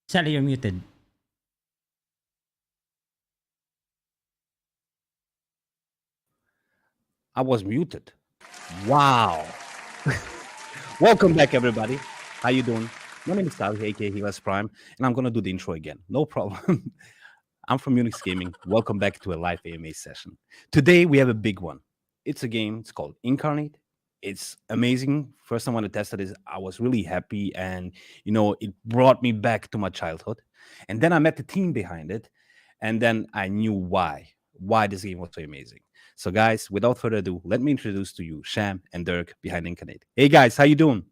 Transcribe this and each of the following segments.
Sally, you're muted. I was muted. Wow. Welcome back, everybody. How you doing? My name is Sally, aka Hilas Prime, and I'm gonna do the intro again. No problem. I'm from Unix Gaming. Welcome back to a live AMA session. Today we have a big one. It's a game. It's called Incarnate. It's amazing. First time when I tested it, I was really happy, and it brought me back to my childhood. And then I met the team behind it, and then I knew why this game was so amazing. So, guys, without further ado, let me introduce to you Sham and Dirk behind Incarnate. Hey, guys, how you doing?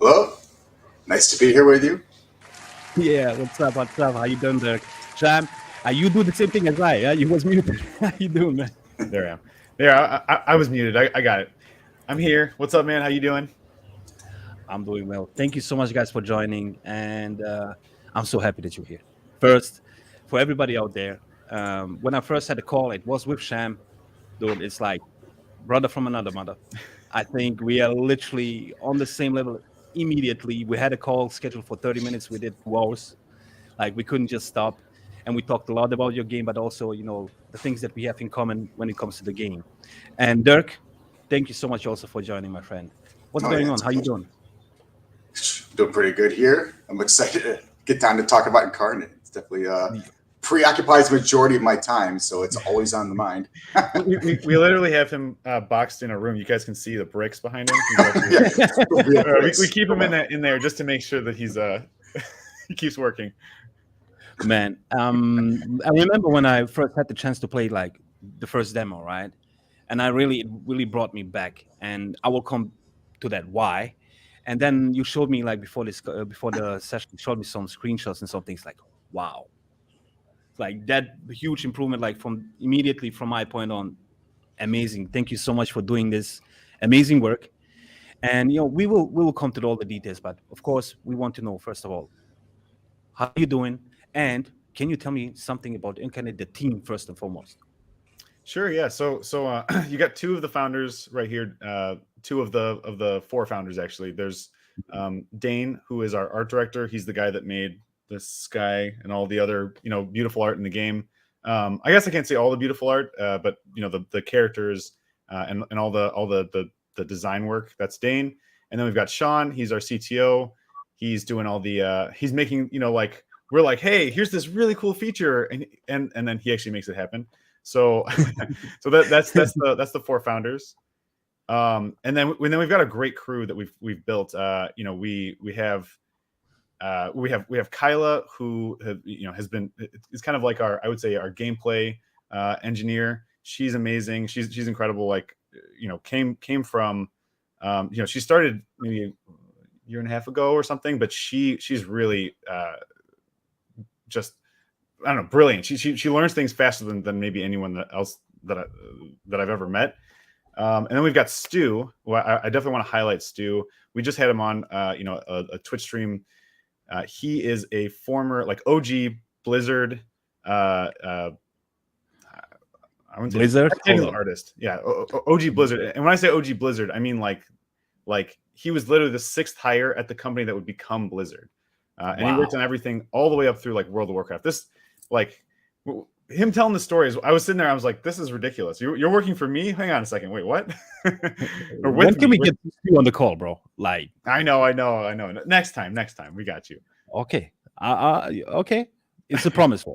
Hello, nice to be here with you. Yeah, what's up? What's up? How you doing, Dirk? Sham, you do the same thing as I. Yeah, you was muted. How you doing, man? There I am. There, I was muted. I got it. I'm here. What's up, man? How you doing? I'm doing well. Thank you so much, guys, for joining, and I'm so happy that you're here. First, for everybody out there, when I first had a call, it was with Sham. Dude, it's like brother from another mother. I think we are literally on the same level immediately. We had a call scheduled for 30 minutes. We did 2 hours. Like, we couldn't just stop. And we talked a lot about your game, but also, the things that we have in common when it comes to the game. And Dirk, thank you so much also for joining, my friend. What's going on? How you doing? Doing pretty good here. I'm excited to get time to talk about Incarnate. It's definitely preoccupies the majority of my time, so it's always on the mind. we literally have him boxed in a room. You guys can see the bricks behind him. We keep him in there just to make sure that he's he keeps working. Man, I remember when I first had the chance to play like the first demo, right? And it really brought me back. And I will come to that why. And then you showed me like before the session, you showed me some screenshots and some things like, wow, like that huge improvement, like from immediately from my point on, amazing. Thank you so much for doing this amazing work. And we will come to all the details, but of course we want to know first of all, how are you doing? And can you tell me something about Incarnate, the team, first and foremost? Sure, yeah. So you got two of the founders right here. Two of the four founders actually. There's Dane, who is our art director. He's the guy that made the sky and all the other beautiful art in the game. I guess I can't say all the beautiful art, but the characters and all the design work. That's Dane. And then we've got Sean. He's our CTO. He's doing all the he's making like we're like, hey, here's this really cool feature, and then he actually makes it happen. So that's the four founders. And then we've got a great crew that we've built. We have Kyla, who has been is kind of like I would say our gameplay engineer. She's amazing. She's incredible. Like came from she started maybe a year and a half ago or something, but she's really just I don't know, brilliant. She learns things faster than maybe anyone else that I've ever met. And then we've got Stu. Well, I definitely want to highlight Stu. We just had him on, a Twitch stream. He is a former like OG Blizzard. I wouldn't Blizzard artist. Yeah, OG Blizzard. And when I say OG Blizzard, I mean like he was literally the 6th hire at the company that would become Blizzard. And he worked on everything all the way up through like World of Warcraft. This like him telling the stories. I was sitting there. I was like, "This is ridiculous. You're working for me? Hang on a second. Wait, what?" Or when can we get you on the call, bro? Like, I know. Next time, we got you. Okay. Okay. It's a promise, bro.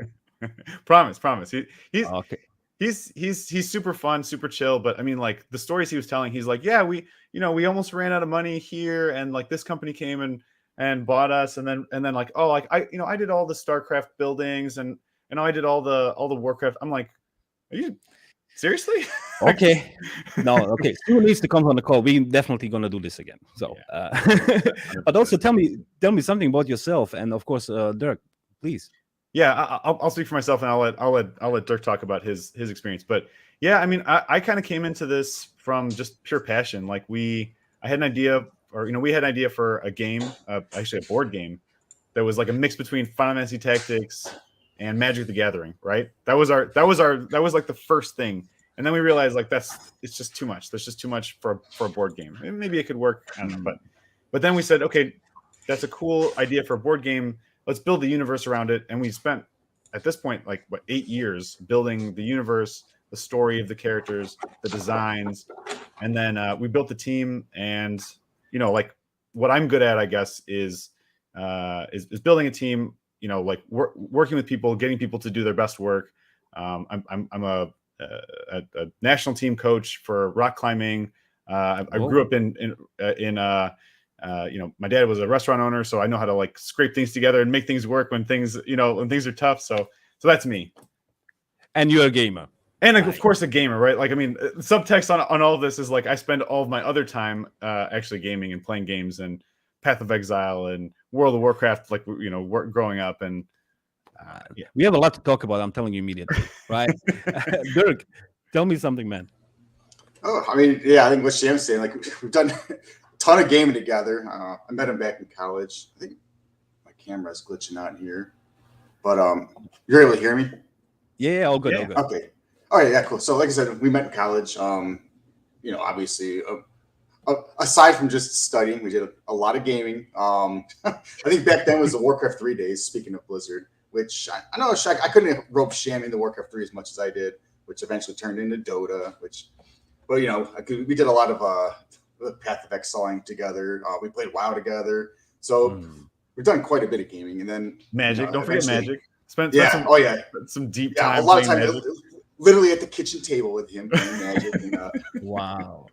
promise. He's okay. He's super fun, super chill. But I mean, like the stories he was telling, he's like, yeah, we almost ran out of money here, and like this company came and bought us, and then like, oh, like I did all the StarCraft buildings and I did all the Warcraft. I'm like, are you seriously? Okay. No, okay. Stu needs to come on the call. We're definitely gonna do this again. So but also tell me something about yourself, and of course Dirk, please. Yeah, I'll speak for myself, and I'll let Dirk talk about his experience. But yeah, I mean, I kind of came into this from just pure passion. Like I had an idea, or we had an idea for a game, actually a board game, that was like a mix between Final Fantasy Tactics and Magic the Gathering. Right? That was like the first thing, and then we realized like it's just too much. There's just too much for a board game. Maybe it could work. I don't know, but then we said, okay, that's a cool idea for a board game. Let's build the universe around it. And we spent at this point like 8 years building the universe, the story of the characters, the designs, and then we built the team. And like what I'm good at, I guess, is building a team. Like working with people, getting people to do their best work. I'm a national team coach for rock climbing. I grew up in my dad was a restaurant owner, so I know how to like scrape things together and make things work when things are tough. So that's me. And you're a gamer. And of course a gamer, right? Like, I mean, subtext on all of this is like I spend all of my other time actually gaming and playing games and Path of Exile and World of Warcraft, like, growing up. And yeah. We have a lot to talk about, I'm telling you immediately, right? Dirk, tell me something, man. Oh, I mean, yeah, I think what Sham's saying, like, we've done a ton of gaming together. I met him back in college. I think my camera's glitching out here. But you're able to hear me? Yeah, all good, Yeah. all good. Okay. All right, yeah, cool. So like I said, we met in college. Obviously, aside from just studying, we did a lot of gaming. I think back then was the Warcraft 3 days, speaking of Blizzard, which I know I couldn't rope Sham into Warcraft 3 as much as I did, which eventually turned into Dota, but we did a lot of Path of Exiling together. We played WoW together. So we've done quite a bit of gaming. And then Magic, don't forget Magic. Spent some deep time. A lot of time literally at the kitchen table with him playing Magic. And, wow.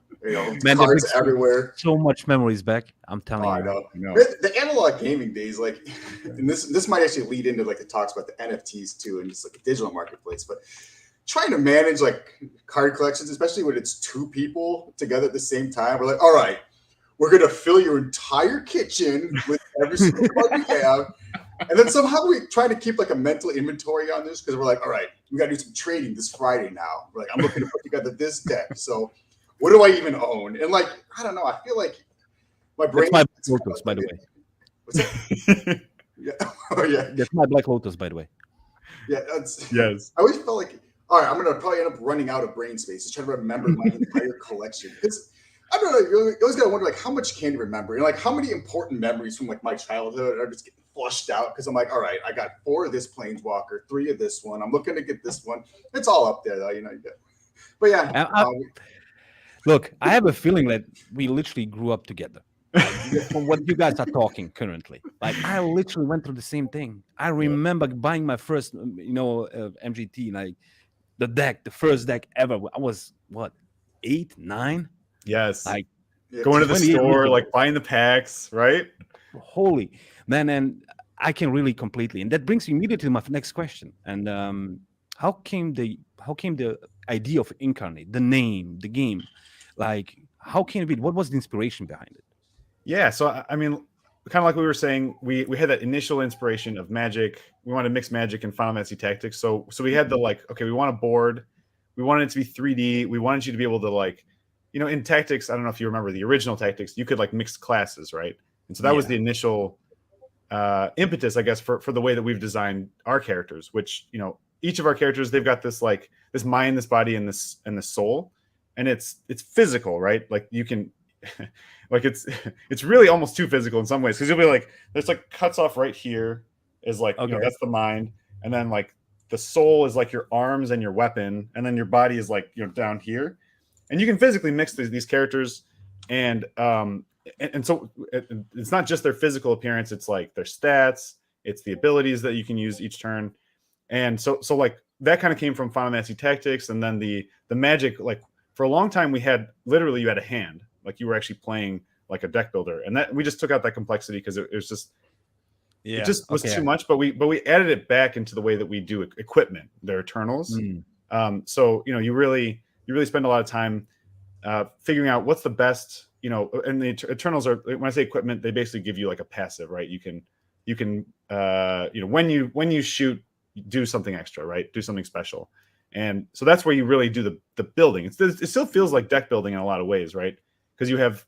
Man, cards everywhere. So much memories back. I'm telling you. I know. The analog gaming days, like, and this might actually lead into like the talks about the NFTs too, and just like a digital marketplace. But trying to manage like card collections, especially when it's two people together at the same time, we're like, all right, we're gonna fill your entire kitchen with every single card we have. And then somehow we try to keep like a mental inventory on this because we're like, all right, we got to do some trading this Friday now. We're like, I'm looking to put together this deck. So what do I even own? And like, I don't know. I feel like my brain. That's my Black Lotus, by the way. What's that? Yeah. Oh yeah. That's my Black Lotus, by the way. Yeah. Yes. I always felt like, all right, I'm gonna probably end up running out of brain space to try to remember my entire collection because. I don't know. You always gotta wonder, like, how much can you remember, and like how many important memories from like my childhood are just getting flushed out because I'm like, all right, I got 4 of this Planeswalker, 3 of this one. I'm looking to get this one. It's all up there, though, But yeah, look, I have a feeling that we literally grew up together. From what you guys are talking currently, like I literally went through the same thing. I remember buying my first, MGT, like the first deck ever. I was what, 8, 9. Yes. Like going to the store, like buying the packs, right? Holy man, and I can really completely. And that brings me immediately to my next question. And how came the idea of Incarnate, the name, the game? Like, how came it be? What was the inspiration behind it? Yeah, so I mean, kind of like we were saying, we had that initial inspiration of Magic. We wanted to mix Magic and Final Fantasy Tactics. So we had the like, okay, we want a board. We wanted it to be 3D. We wanted you to be able to like, in Tactics, I don't know if you remember the original Tactics, you could like mix classes, right? And so that was the initial impetus, I guess, for the way that we've designed our characters, which, each of our characters, they've got this like this mind, this body, and this soul. And it's physical, right? Like you can like it's really almost too physical in some ways, because you'll be like, there's like cuts off right here is like, that's the mind. And then like the soul is like your arms and your weapon, and then your body is like, down here. And you can physically mix these characters, and so it's not just their physical appearance; it's like their stats, it's the abilities that you can use each turn, and so like that kind of came from Final Fantasy Tactics, and then the Magic. Like for a long time, we had literally you had a hand, like you were actually playing like a deck builder, and that we just took out that complexity because it was just it just was too much. But we added it back into the way that we do equipment, their Eternals. So you really spend a lot of time figuring out what's the best, and the Eternals are, when I say equipment, they basically give you like a passive, right? You can when you shoot, do something extra, right? Do something special. And so that's where you really do the building. It still feels like deck building in a lot of ways, right? Because you have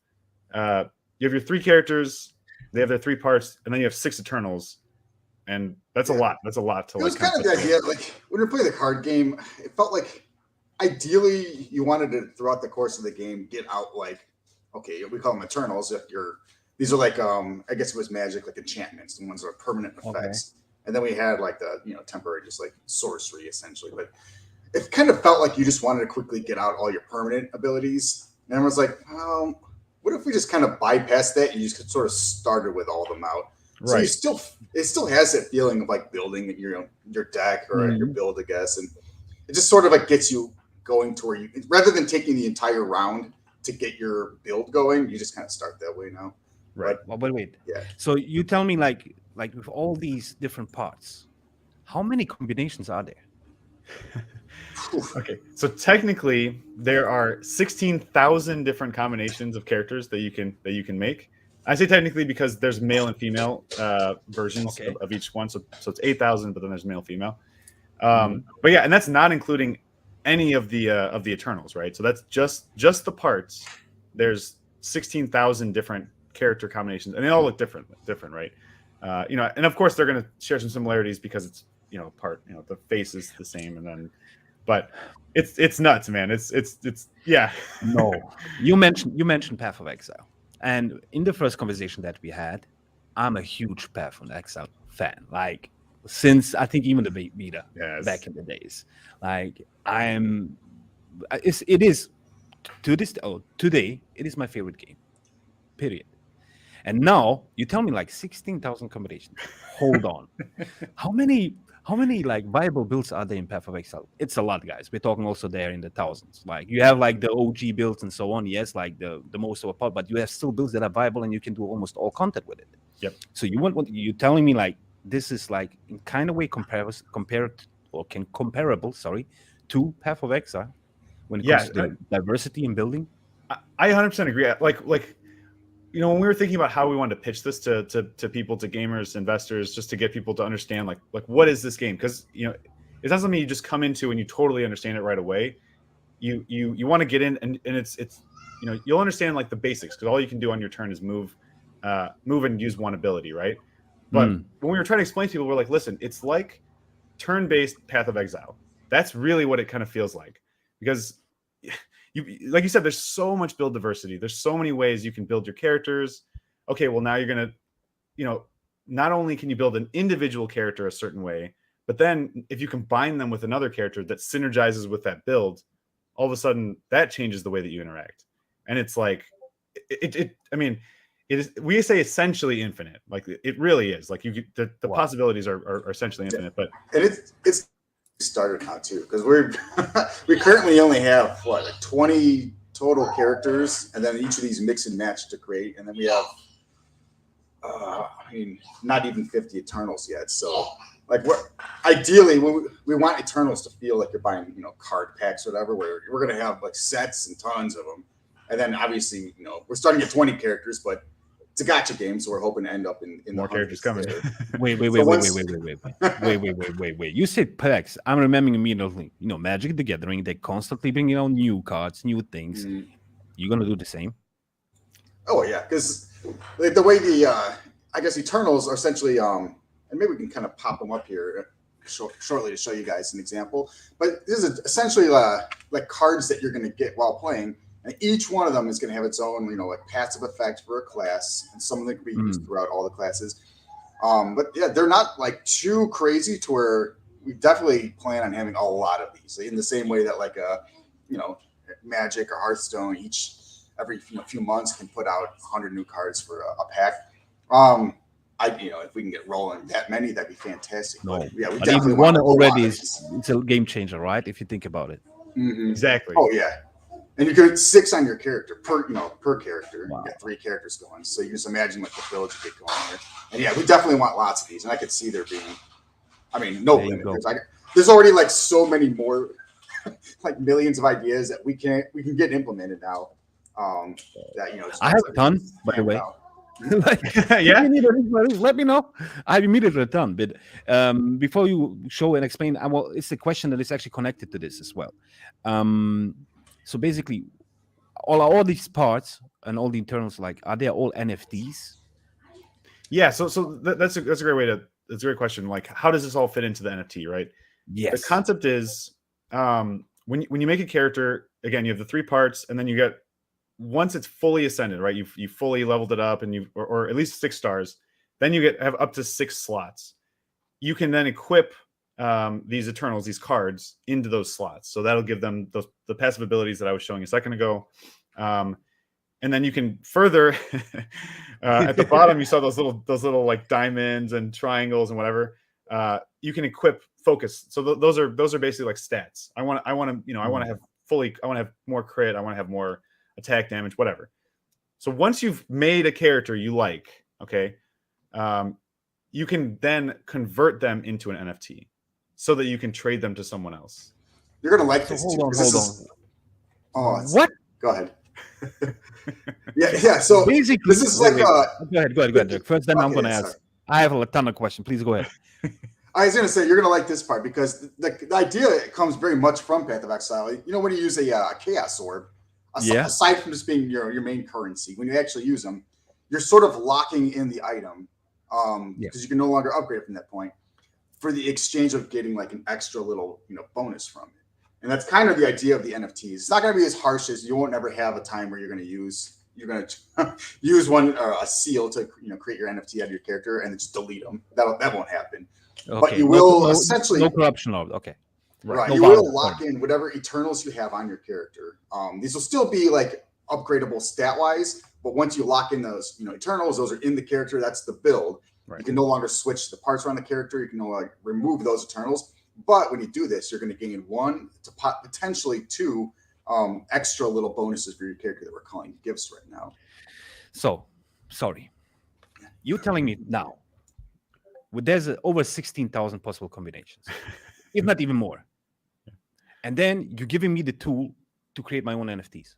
your 3 characters, they have their 3 parts, and then you have 6 Eternals. And that's a lot. That's a lot to it was kind of the idea, like when you're playing the card game, it felt like ideally you wanted to, throughout the course of the game, get out like, okay, we call them Eternals if you're these are like I guess it was magic, like enchantments, the ones that are permanent effects. And then we had like the temporary, just like sorcery essentially. But it kind of felt like you just wanted to quickly get out all your permanent abilities. And everyone's like, what if we just kind of bypass that and you just sort of started with all of them out? Right. So it still has that feeling of like building your deck or your build, I guess. And it just sort of like gets you going to where you, rather than taking the entire round to get your build going, you just kind of start that way now. Right. But wait. Yeah. So you tell me, like with all these different parts, how many combinations are there? Okay, so technically there are 16,000 different combinations of characters that you can make. I say technically because there's male and female versions of each one, so it's 8,000, but then there's male, female. But yeah, and that's not including any of the Eternals, right? So that's just the parts. There's 16,000 different character combinations, and they all look different, right? And of course they're going to share some similarities because it's the face is the same, and then. But it's nuts, man. It's yeah. No, you mentioned Path of Exile, and in the first conversation that we had, I'm a huge Path of Exile fan. Like since I think even the beta back in the days. Like it is today it is my favorite game. Period. And now you tell me like 16,000 combinations. Hold on, how many like viable builds are there in Path of Exile? It's a lot, guys. We're talking also there in the thousands. Like you have like the OG builds and so on. Yes, like the most overpowered, but you have still builds that are viable and you can do almost all content with it. Yep. So you telling me like this is like in kind of way comparable to Path of Exile when it comes to diversity in building? I 100% agree. Like when we were thinking about how we wanted to pitch this to people, to gamers, investors, just to get people to understand like what is this game? Because it's not something you just come into and you totally understand it right away. You want to get in and it's you'll understand like the basics, because all you can do on your turn is move and use one ability, right? But when we were trying to explain to people, we're like, listen, it's like turn-based Path of Exile. That's really what it kind of feels like, because like you said, there's so much build diversity. There's so many ways you can build your characters. Okay, well now you're gonna, not only can you build an individual character a certain way, but then if you combine them with another character that synergizes with that build, all of a sudden that changes the way that you interact. And it's like, we say essentially infinite. Like it really is. Like the possibilities are essentially infinite. But and it's started now too, because we currently only have 20 total characters, and then each of these mix and match to create, and then we have not even 50 Eternals yet. So like ideally we want Eternals to feel like you're buying card packs or whatever, where we're gonna have like sets and tons of them, and then obviously we're starting at 20 characters, but it's a gacha game, so we're hoping to end up in more characters coming. Wait. You said packs. I'm remembering immediately. Magic the Gathering. They constantly bring out new cards, new things. You're gonna do the same? Oh yeah, because the way I guess Eternals are essentially and maybe we can kind of pop them up here shortly to show you guys an example. But this is essentially like cards that you're going to get while playing. And each one of them is going to have its own, like passive effect for a class, and some of them can be used throughout all the classes. But yeah, they're not like too crazy to where we definitely plan on having a lot of these. In the same way that like Magic or Hearthstone every few months can put out 100 new cards for a pack. If we can get rolling that many, that'd be fantastic. No, but, yeah, we but even one already it's a game changer, right? If you think about it. Exactly. Oh yeah. And you get 6 on your character per character. Wow. You get 3 characters going, so you just imagine like the build you get going here. And yeah, we definitely want lots of these, and I could see there being, no limit. There's already like so many more, like millions of ideas that we can get implemented now. I have a ton, by the way. Let me know. I immediately a ton. But before you show and explain, it's a question that is actually connected to this as well. So basically, all these parts and all the internals, like, are they all NFTs? Yeah. So that's a great question. Like, how does this all fit into the NFT, right? Yes. The concept is when you make a character, again, you have the 3 parts, and then you get once it's fully ascended, right? You fully leveled it up, and or at least 6 stars. Then you have up to 6 slots. You can then equip these Eternals, these cards, into those slots. So that'll give them the passive abilities that I was showing a second ago. And then you can further at the bottom, you saw those little like diamonds and triangles and whatever. You can equip focus. So those are basically like stats. I want to have more crit. I want to have more attack damage, whatever. So once you've made a character you like, okay, you can then convert them into an NFT so that you can trade them to someone else. You're gonna like this. Hold on. What? Go ahead. yeah. So basically, this is like go ahead, Dirk. First, then I'm going to ask. Sorry. I have a ton of questions. Please go ahead. I was going to say you're going to like this part because the idea comes very much from Path of Exile. You know, when you use a Chaos Orb, aside from just being your main currency, when you actually use them, you're sort of locking in the item because you can no longer upgrade from that point for the exchange of getting like an extra little bonus from it. And that's kind of the idea of the NFTs. It's not going to be as harsh as you won't ever have a time where you're going to use one a seal to create your NFT out of your character and then just delete them. That won't happen. Okay. But you will essentially no corruption of okay. Right. You will lock in whatever Eternals you have on your character. These will still be like upgradable stat wise, but once you lock in those Eternals, those are in the character. That's the build. Right. You can no longer switch the parts around the character. You can no longer remove those Eternals. But when you do this, you're going to gain 1 to potentially 2 extra little bonuses for your character that we're calling gifts right now. So, sorry. You're telling me now, there's over 16,000 possible combinations, if not even more. And then you're giving me the tool to create my own NFTs.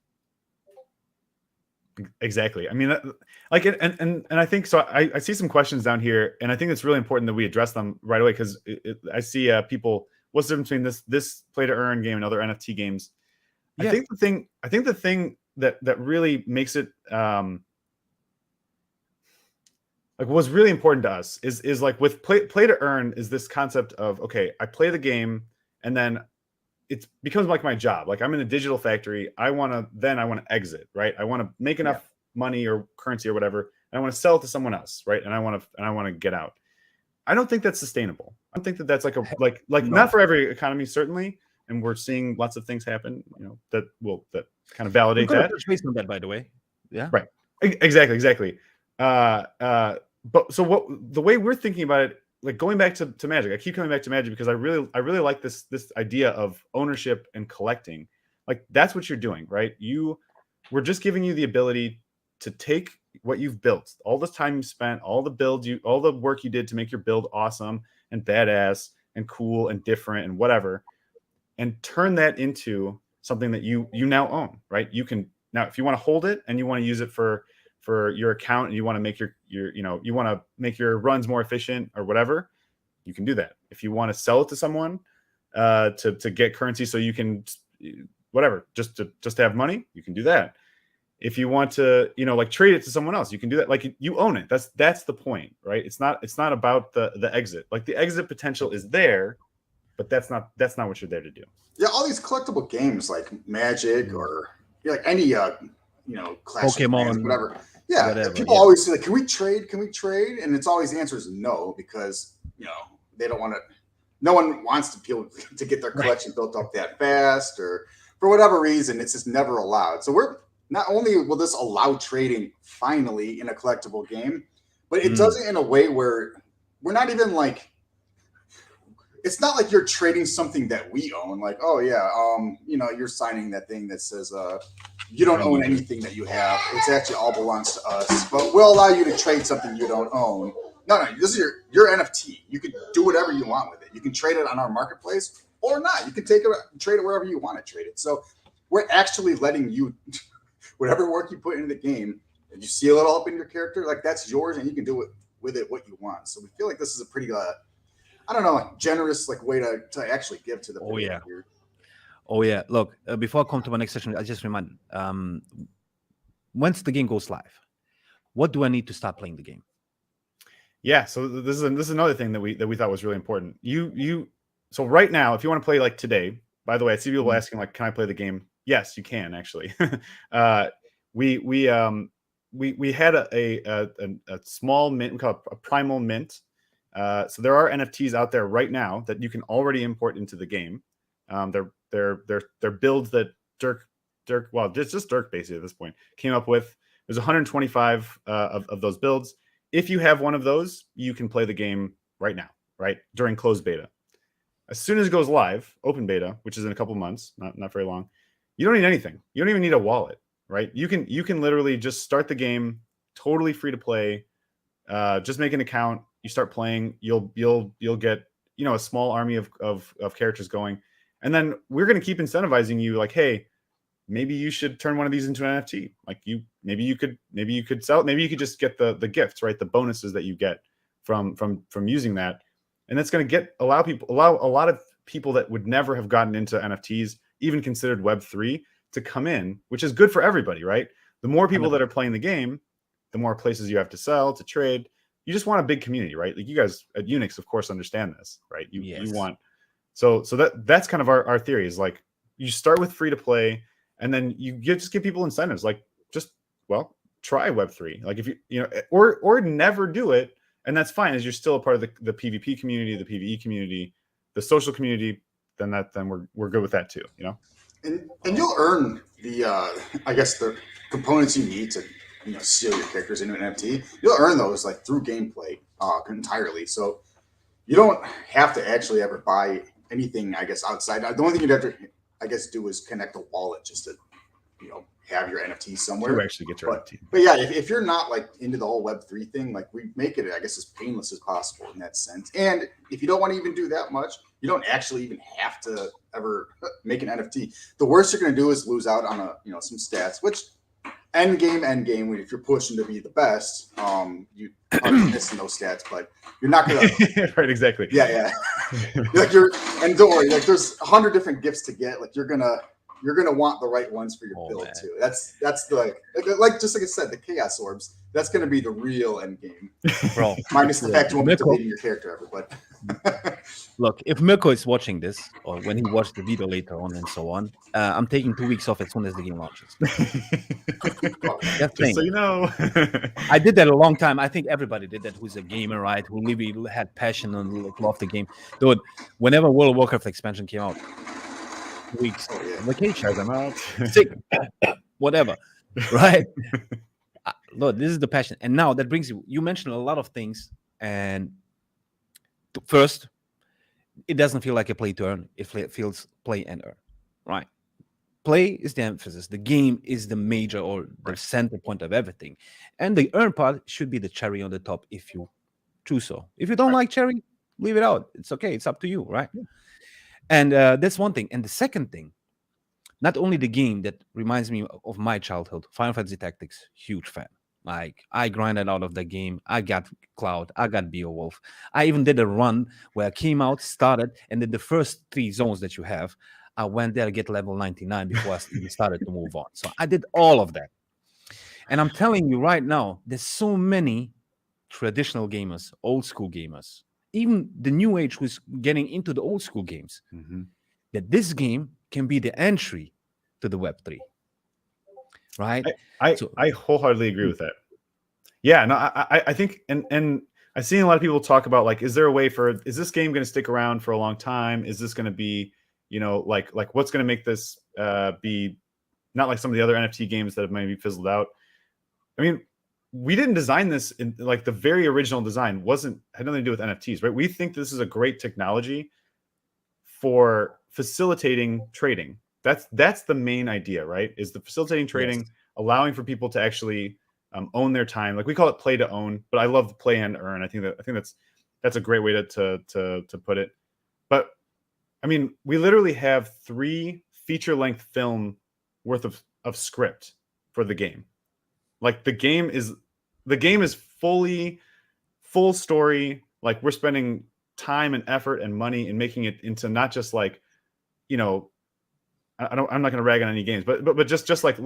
Exactly. I mean, like, and I think so. I see some questions down here, and I think it's really important that we address them right away because I see people. What's the difference between this play to earn game and other NFT games? Yeah. I think the thing that really makes it like what's really important to us is like with play to earn is this concept of okay, I play the game and then it becomes like my job. Like I'm in a digital factory. I want to exit, right? I want to make enough money or currency or whatever. And I want to sell it to someone else, right? And I want to get out. I don't think that's sustainable. I don't think that's like no. Not for every economy, certainly. And we're seeing lots of things happen, that kind of validate that. Based on that, by the way. Yeah. Right. Exactly. But so the way we're thinking about it, like going back to Magic, I keep coming back to Magic because I really like this idea of ownership and collecting. Like that's what you're doing, right? We're just giving you the ability to take what you've built, all the time you spent, all the work you did to make your build awesome and badass and cool and different and whatever, and turn that into something that you now own, right? You can now, if you want to hold it and you want to use it for your account and you want to make you want to make your runs more efficient or whatever, you can do that. If you want to sell it to someone to get currency so you can whatever, just to have money, you can do that. If you want to, like trade it to someone else, you can do that. Like you own it. That's the point, right? It's not about the exit. Like the exit potential is there, but that's not what you're there to do. Yeah, all these collectible games like Magic or like any Clash Pokemon, of Clans, whatever. Yeah, whatever, people always say like, "Can we trade? Can we trade?" And it's always the answer is no because they don't want to. No one wants to get their collection built up that fast, or for whatever reason, it's just never allowed. So we're not only will this allow trading finally in a collectible game, but it does it in a way where we're not even like. It's not like you're trading something that we own. Like, oh yeah, you're signing that thing that says you don't own anything that you have. It's actually all belongs to us, but we'll allow you to trade something you don't own. No, this is your NFT. You can do whatever you want with it. You can trade it on our marketplace or not. You can trade it wherever you want to trade it. So we're actually letting you, whatever work you put into the game, and you seal it all up in your character, like that's yours, and you can do with it what you want. So we feel like this is a pretty generous way to actually give to the player here. Oh yeah. Look, before I come to my next session, I just remind once the game goes live, what do I need to start playing the game? Yeah, so this is another thing that we thought was really important. So right now, if you want to play like today, by the way, I see people asking like, can I play the game? Yes, you can actually. we had a small mint, we call it a primal mint. So there are NFTs out there right now that you can already import into the game. They're builds that Dirk, well, just Dirk basically at this point came up with. There's 125 of those builds. If you have one of those, you can play the game right now, right during closed beta. As soon as it goes live, open beta, which is in a couple months, not very long, you don't need anything. You don't even need a wallet, right? You can literally just start the game, totally free to play. Just make an account. You start playing. You'll get a small army of characters going, and then we're going to keep incentivizing you. Like, hey, maybe you should turn one of these into an NFT. Like maybe you could sell it. Maybe you could just get the gifts, right? The bonuses that you get from using that. And that's going to allow a lot of people that would never have gotten into NFTs, even considered Web3, to come in, which is good for everybody, right? The more people that are playing the game, the more places you have to sell, to trade. You just want a big community, right? Like you guys at Unix, of course, understand this, right? You want so that's kind of our theory is like you start with free to play, and then you just give people incentives, like try Web3, like if or never do it. And that's fine, as you're still a part of the PvP community, the PvE community, the social community. Then we're good with that too, And you'll earn the I guess the components you need to seal your characters into an NFT. You'll earn those like through gameplay entirely. So you don't have to actually ever buy anything. I guess outside. The only thing you'd have to do is connect a wallet just to have your NFT somewhere. You actually get your NFT. But yeah, if you're not like into the whole Web3 thing, like we make it, I guess, as painless as possible in that sense. And if you don't want to even do that much, you don't actually even have to ever make an NFT. The worst you're going to do is lose out on some stats, which end game, if you're pushing to be the best, you are missing those stats, but you're not going to. Right, exactly. Yeah. Like and don't worry, like there's 100 different gifts to get. Like you're gonna want the right ones for your build too. That's the like just like I said, the chaos orbs. That's gonna be the real end game, bro. Minus the fact you won't be deleting your character ever. But look, if Mirko is watching this, or when he watched the video later on and so on, I'm taking 2 weeks off as soon as the game launches. That's just so you know. I did that a long time. I think everybody did that who's a gamer, right? Who really had passion and loved the game. Dude, whenever World of Warcraft expansion came out, weeks vacation, I'm out sick, whatever, right? Look, this is the passion. And now that brings you mentioned a lot of things. And first, it doesn't feel like a play to earn. It feels play and earn, right? Play is the emphasis. The game is the major or the center point of everything. And the earn part should be the cherry on the top if you choose so. If you don't like cherry, leave it out. It's okay. It's up to you, right? Yeah. And that's one thing. And the second thing, not only the game that reminds me of my childhood, Final Fantasy Tactics, huge fan. Like, I grinded out of the game. I got Cloud. I got Beowulf. I even did a run where I came out, started, and then the first 3 zones that you have, I went there to get level 99 before I even started to move on. So I did all of that. And I'm telling you right now, there's so many traditional gamers, old school gamers, even the new age who's getting into the old school games, that this game can be the entry to the Web3. Right? I wholeheartedly agree with that. Yeah, no, I think, and I've seen a lot of people talk about, like, is this game going to stick around for a long time? Is this going to be, like what's going to make this be not like some of the other NFT games that have maybe fizzled out? I mean, we didn't design this in like the very original design had nothing to do with NFTs, right? We think this is a great technology for facilitating trading. That's the main idea, right? Is the facilitating trading, allowing for people to actually own their time. Like, we call it play to own, but I love the play and earn. I think that's a great way to put it. But I mean, we literally have 3 feature-length film worth of script for the game. Like, the game is full story. Like, we're spending time and effort and money in making it into not just like, I'm not going to rag on any games, but just like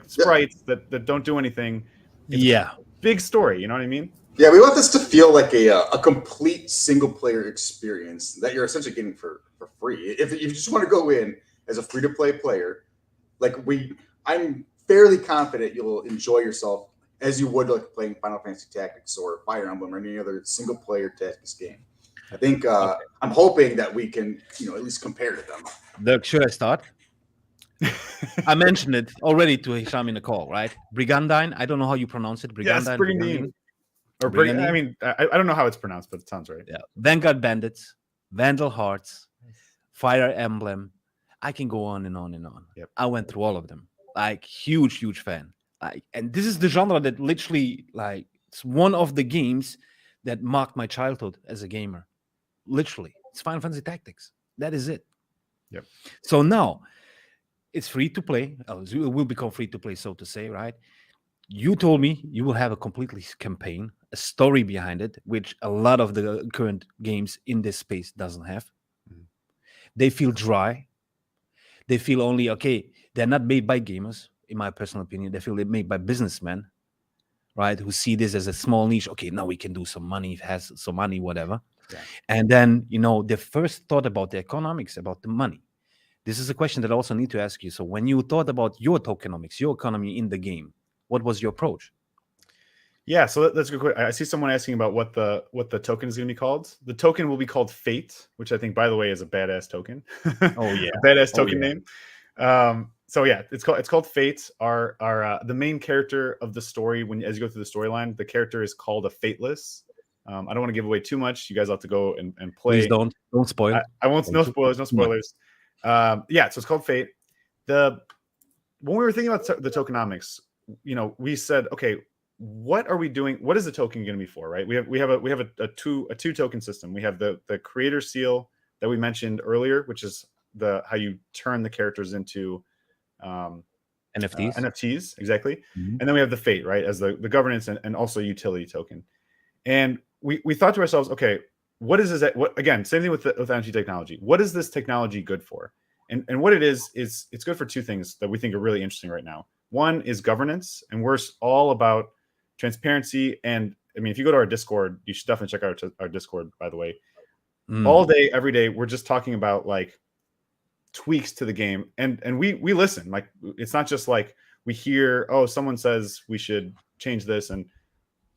sprites that don't do anything. It's big story. You know what I mean? Yeah, we want this to feel like a complete single player experience that you're essentially getting for free. If you just want to go in as a free to play player, like I'm fairly confident you'll enjoy yourself as you would like playing Final Fantasy Tactics or Fire Emblem or any other single player tactics game. I think I'm hoping that we can, at least compare to them. Dirk, should I start? I mentioned it already to Sham in the call, right? Brigandine. I don't know how you pronounce it. Yes, Brigandine. Brigandine. Or Brigandine? I mean, I don't know how it's pronounced, but it sounds right. Yeah. Vanguard Bandits, Vandal Hearts, Fire Emblem. I can go on and on and on. Yep. I went through all of them. Like huge fan. Like, and this is the genre that literally, like, it's one of the games that marked my childhood as a gamer. Literally, it's Final Fantasy Tactics. That is it. Yep. So now it's free to play. It will become free to play, so to say, right? You told me you will have a completely campaign, a story behind it, which a lot of the current games in this space doesn't have. Mhm. They feel dry. They feel only, okay, they're not made by gamers, in my personal opinion. They feel they're made by businessmen, right, who see this as a small niche. Okay, now we can do some money, has some money, whatever. Yeah. And then, they first thought about the economics, about the money. This is a question that I also need to ask you. So when you thought about your tokenomics, your economy in the game, what was your approach? Yeah, so that's a good question. I see someone asking about what the token is going to be called. The token will be called Fate, which I think, by the way, is a badass token. Oh yeah, a badass token yeah. name. So yeah, it's called Fate. Our the main character of the story, as you go through the storyline, the character is called a Fateless. I don't want to give away too much. You guys have to go and play. Please don't spoil. I won't. No spoilers. No spoilers. Yeah, so it's called Fate. When we were thinking about the tokenomics, we said, okay, what are we doing? What is the token going to be for? Right? We have a two token system. We have the creator seal that we mentioned earlier, which is how you turn the characters into NFTs. NFTs, exactly. Mm-hmm. And then we have the Fate, right, as the governance and also utility token. And we thought to ourselves, okay, what is this? What, again, same thing with NFT technology. What is this technology good for? And what it is it's good for two things that we think are really interesting right now. One is governance, and we're all about transparency. And I mean, if you go to our Discord, you should definitely check out our Discord, by the way. All day, every day, we're just talking about like tweaks to the game, and we listen. Like, it's not just like we hear, oh, someone says we should change this, and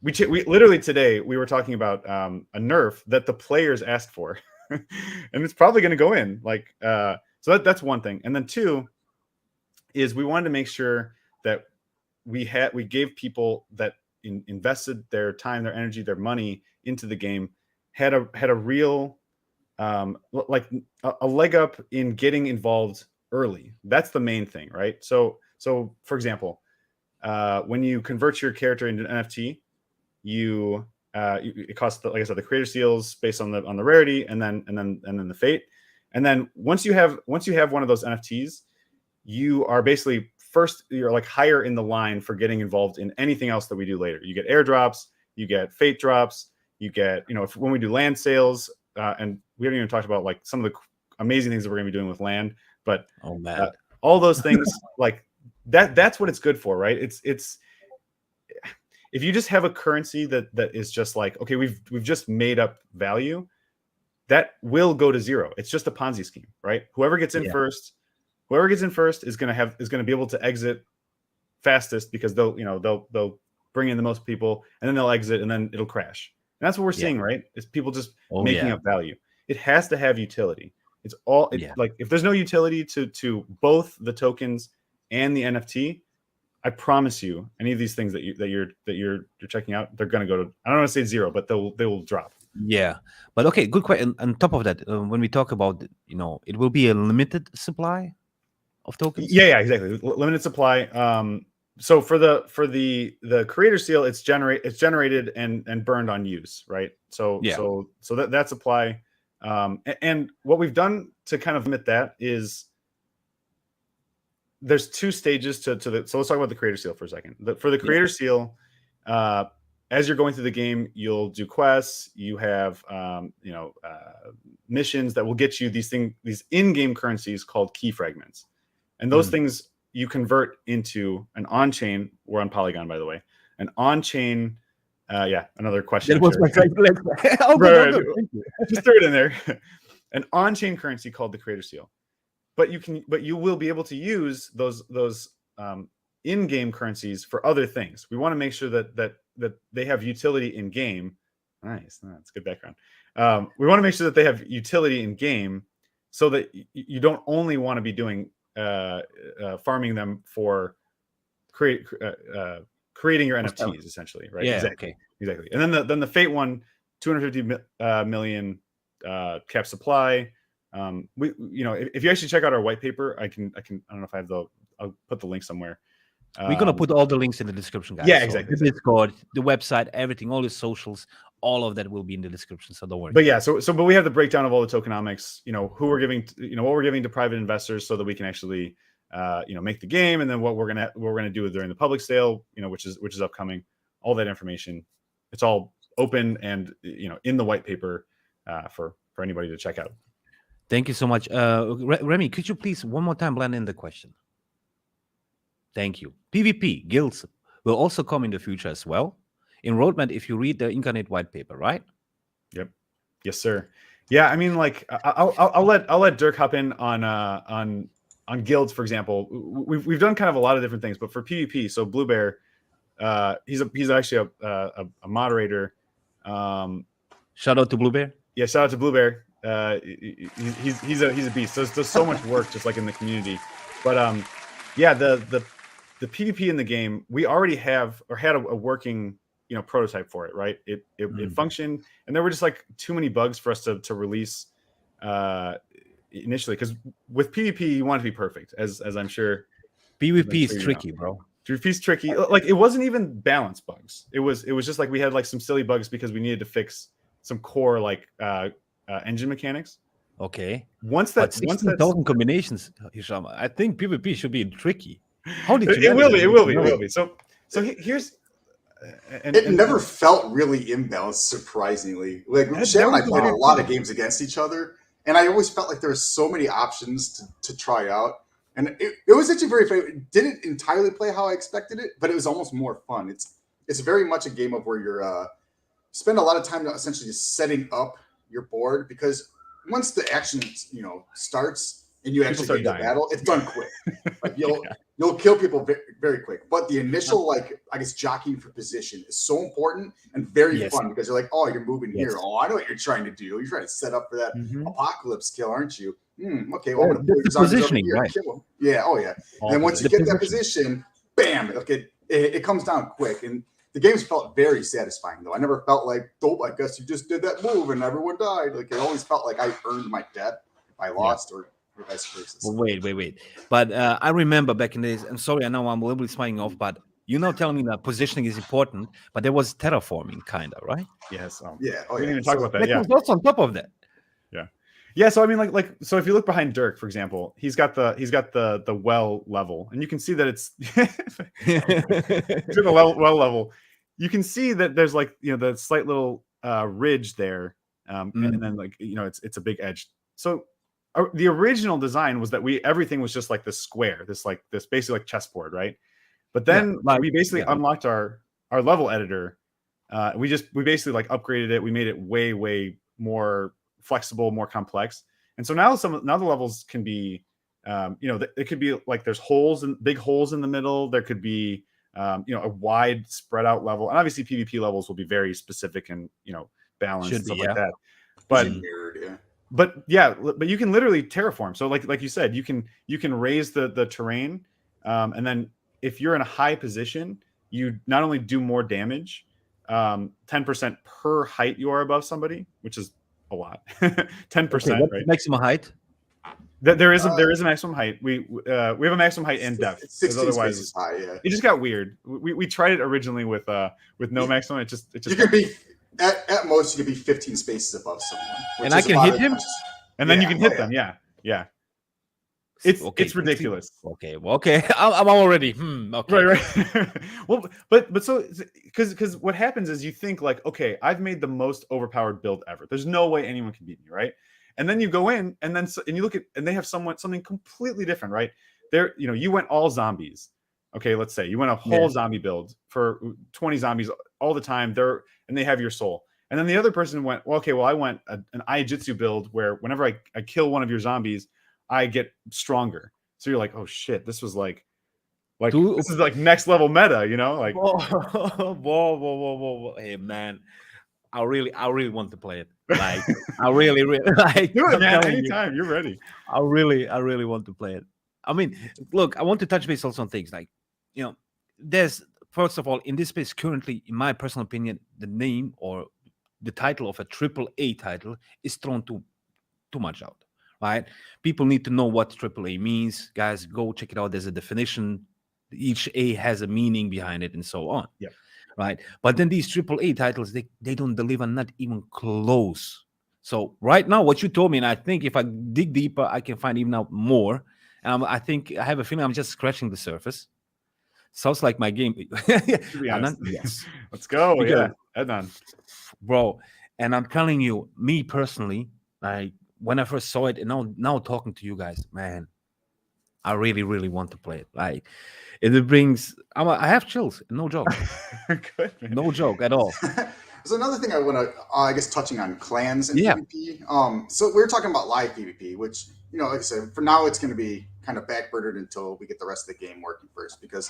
we literally today we were talking about a nerf that the players asked for, and it's probably going to go in. Like, so that's one thing. And then two is we wanted to make sure that we gave people that invested their time, their energy, their money into the game had a real like a leg up in getting involved early. That's the main thing, right? So for example, when you convert your character into an NFT, it costs, like I said, the creator seals based on the rarity, and then the Fate. And then once you have one of those NFTs, you are basically you're like higher in the line for getting involved in anything else that we do later. You get airdrops, you get Fate drops, you get, when we do land sales, and we haven't even talked about like some of the amazing things that we're going to be doing with land, but all those things like that's what it's good for, right? It's if you just have a currency that is just like, okay, we've just made up value, that will go to zero. It's just a Ponzi scheme, right? Whoever gets in first is going to be able to exit fastest, because they'll bring in the most people, and then they'll exit, and then it'll crash. And that's what we're seeing, right? Is people just making up value. It has to have utility. It's all like, if there's no utility to both the tokens and the NFT, I promise you, any of these things that you're checking out, they're going to go to, I don't want to say zero, but they will drop. Yeah, but okay, good question. On top of that, when we talk about, it will be a limited supply of tokens. Yeah, exactly. Limited supply. So for the creator seal, it's generated and burned on use, right? So that supply. And what we've done to kind of limit that is there's two stages to the. So let's talk about the creator seal for a second. For the creator seal, as you're going through the game, you'll do quests. You have missions that will get you these in-game currencies called key fragments, and those things you convert into an on-chain. We're on Polygon, by the way. An on-chain. Another question. That was my favorite. Just throw it in there. An on-chain currency called the creator seal. But you will be able to use those in-game currencies for other things. We want to make sure that they have utility in game. Nice, that's good background. We want to make sure that they have utility in game, so that you don't only want to be doing farming them for creating your NFTs, essentially, right? Yeah, Exactly. And then the Fate one, 250 million cap supply. If you actually check out our white paper, I don't know if I have I'll put the link somewhere. We're gonna put all the links in the description, guys. Yeah, exactly. The Discord, the website, everything, all the socials, all of that will be in the description. So don't worry. But yeah, but we have the breakdown of all the tokenomics. Who we're giving, what we're giving to private investors, so that we can actually, make the game, and then what we're gonna do during the public sale, which is upcoming. All that information, it's all open and in the white paper for anybody to check out. Thank you so much, Remy. Could you please one more time blend in the question? Thank you. PvP guilds will also come in the future as well. In roadmap, if you read the Incarnate white paper, right? Yep. Yes, sir. Yeah, I mean, like, I'll let Dirk hop in on guilds, for example. We've done kind of a lot of different things, but for PvP, so Blue Bear, he's actually a moderator. Shout out to Blue Bear. Yeah, shout out to Blue Bear. He's a beast. There's so much work just like in the community, but yeah, the PvP in the game, we already have or had a working prototype for it, right? It functioned, and there were just like too many bugs for us to release initially, because with PvP you want it to be perfect, as I'm sure. PvP is tricky, bro. PvP is tricky. Like, it wasn't even balance bugs. It was just like we had like some silly bugs because we needed to fix some core like engine mechanics. Okay. Once 16,000 combinations, Sham, I think PvP should be tricky. How did you? It will be. So here's. It never felt really imbalanced, surprisingly. Like, Sham and I played a lot of games against each other, and I always felt like there were so many options to try out. And it was actually very fun. It didn't entirely play how I expected it, but it was almost more fun. It's very much a game of where you're spend a lot of time essentially just setting up your board, because once the action starts and you actually get into battle, it's done quick. Like, you'll kill people very quick. But the initial, like, I guess, jockeying for position is so important and very fun, because you're like, oh, you're moving here. Oh, I know what you're trying to do. You're trying to set up for that apocalypse kill, aren't you? Okay, well, I'm going to put your positioning, right? Yeah, oh yeah. And then once you get that position, bam, it comes down quick. And the games felt very satisfying, though. I never felt like, oh, I guess you just did that move and everyone died. Like, it always felt like I earned my death if I lost, or vice versa. Well, wait. But I remember back in the days, and sorry, I know I'm a little bit smiling off, but telling me that positioning is important, but there was terraforming, kind of, right? Yes. Yeah. Oh, we didn't yeah. even talk about that. Yeah. What's on top of that? Yeah, so I mean, like, so if you look behind Dirk, for example, he's got the well level, and you can see that it's the well level. You can see that there's like the slight little ridge there, and then like it's a big edge. So the original design was that everything was just like this square, this basically like chessboard, right? But then we basically unlocked our level editor. We basically like upgraded it. We made it way more flexible, more complex. And so now the levels can be it could be like there's big holes in the middle. There could be a wide spread out level, and obviously PvP levels will be very specific and balanced and stuff like that. But but you can literally terraform. So like you said, you can raise the terrain, and then if you're in a high position, you not only do more damage, 10% per height you are above somebody, which is a lot. 10%, right? Maximum height. There is a maximum height. We have a maximum height and depth. 16 spaces high. Yeah. It just got weird. We tried it originally with no maximum. It just you could be at most you could be 15 spaces above someone, and I can hit him. And then you can hit them. Yeah. It's ridiculous. Okay. I'm already. Okay. Right. Well, but so because what happens is you think like, okay, I've made the most overpowered build ever. There's no way anyone can beat me, right? And then you go in and you look at, and they have something completely different, right? You went all zombies. Okay, let's say you went a whole zombie build for 20 zombies all the time. And they have your soul. And then the other person went, I went an Aijitsu build where whenever I kill one of your zombies, I get stronger. So you're like, oh shit, this was like Like Two- this is like next level meta, you know? Like whoa. Hey man, I really want to play it. Like I really like do it, I'm man. telling you, Anytime you're ready. I really want to play it. I mean, look, I want to touch base also on things like, there's first of all in this space currently, in my personal opinion, the name or the title of a triple A title is thrown too much out, right? People need to know what triple A means. Guys, go check it out. There's a definition. Each A has a meaning behind it, and so on. Yep. Right. But then these triple A titles, they don't deliver, not even close. So right now, what you told me, and I think if I dig deeper, I can find even out more. I think I have a feeling I'm just scratching the surface. Sounds like my game. To be honest. Yes. Let's go. Because- Yeah. Head on. Bro, and I'm telling you, me personally, like when I first saw it, and now talking to you guys, man, I really want to play it. Like it brings, I have chills. No joke. Good, man. No joke at all. There's another thing I want to, I guess, touching on clans and Yeah. PvP. So we were talking about live PvP, which, like I said, for now it's going to be kind of backburnered until we get the rest of the game working first, because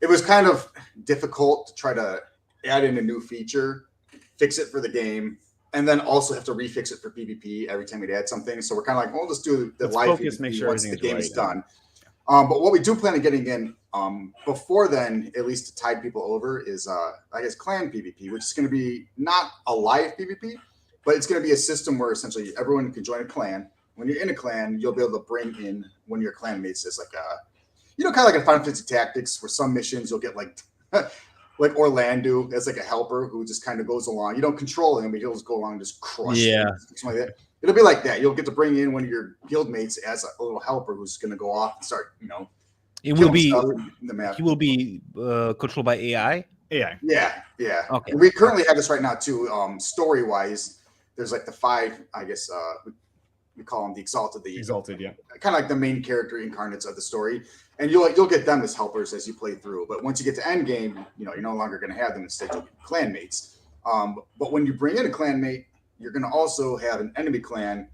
it was kind of difficult to try to add in a new feature, fix it for the game, and then also have to refix it for PvP every time we'd add something. So we're kind of like, well, let's do the Let's live focus, PvP make sure once the everything game is is right. done. But what we do plan on getting in before then, at least to tide people over, is I guess clan PvP, which is going to be not a live PvP, but it's going to be a system where essentially everyone can join a clan. When you're in a clan, you'll be able to bring in one of your clan mates as like a, kind of like a Final Fantasy Tactics, where some missions you'll get like like Orlando as like a helper who just kind of goes along. You don't control him, but he'll just go along and just crush Yeah. things like that. It'll be like that. You'll get to bring in one of your guild mates as a little helper who's going to go off and start, It will killing be. stuff in the map. He will be controlled by AI. AI. Yeah. Okay. And we currently have this right now too. Story wise, there's like the 5, I guess we call them the exalted, Yeah. kind of like the main character incarnates of the story, and you'll get them as helpers as you play through. But once you get to end game, you're no longer going to have them. Instead, you'll get clan mates. But when you bring in a clan mate, you're going to also have an enemy clan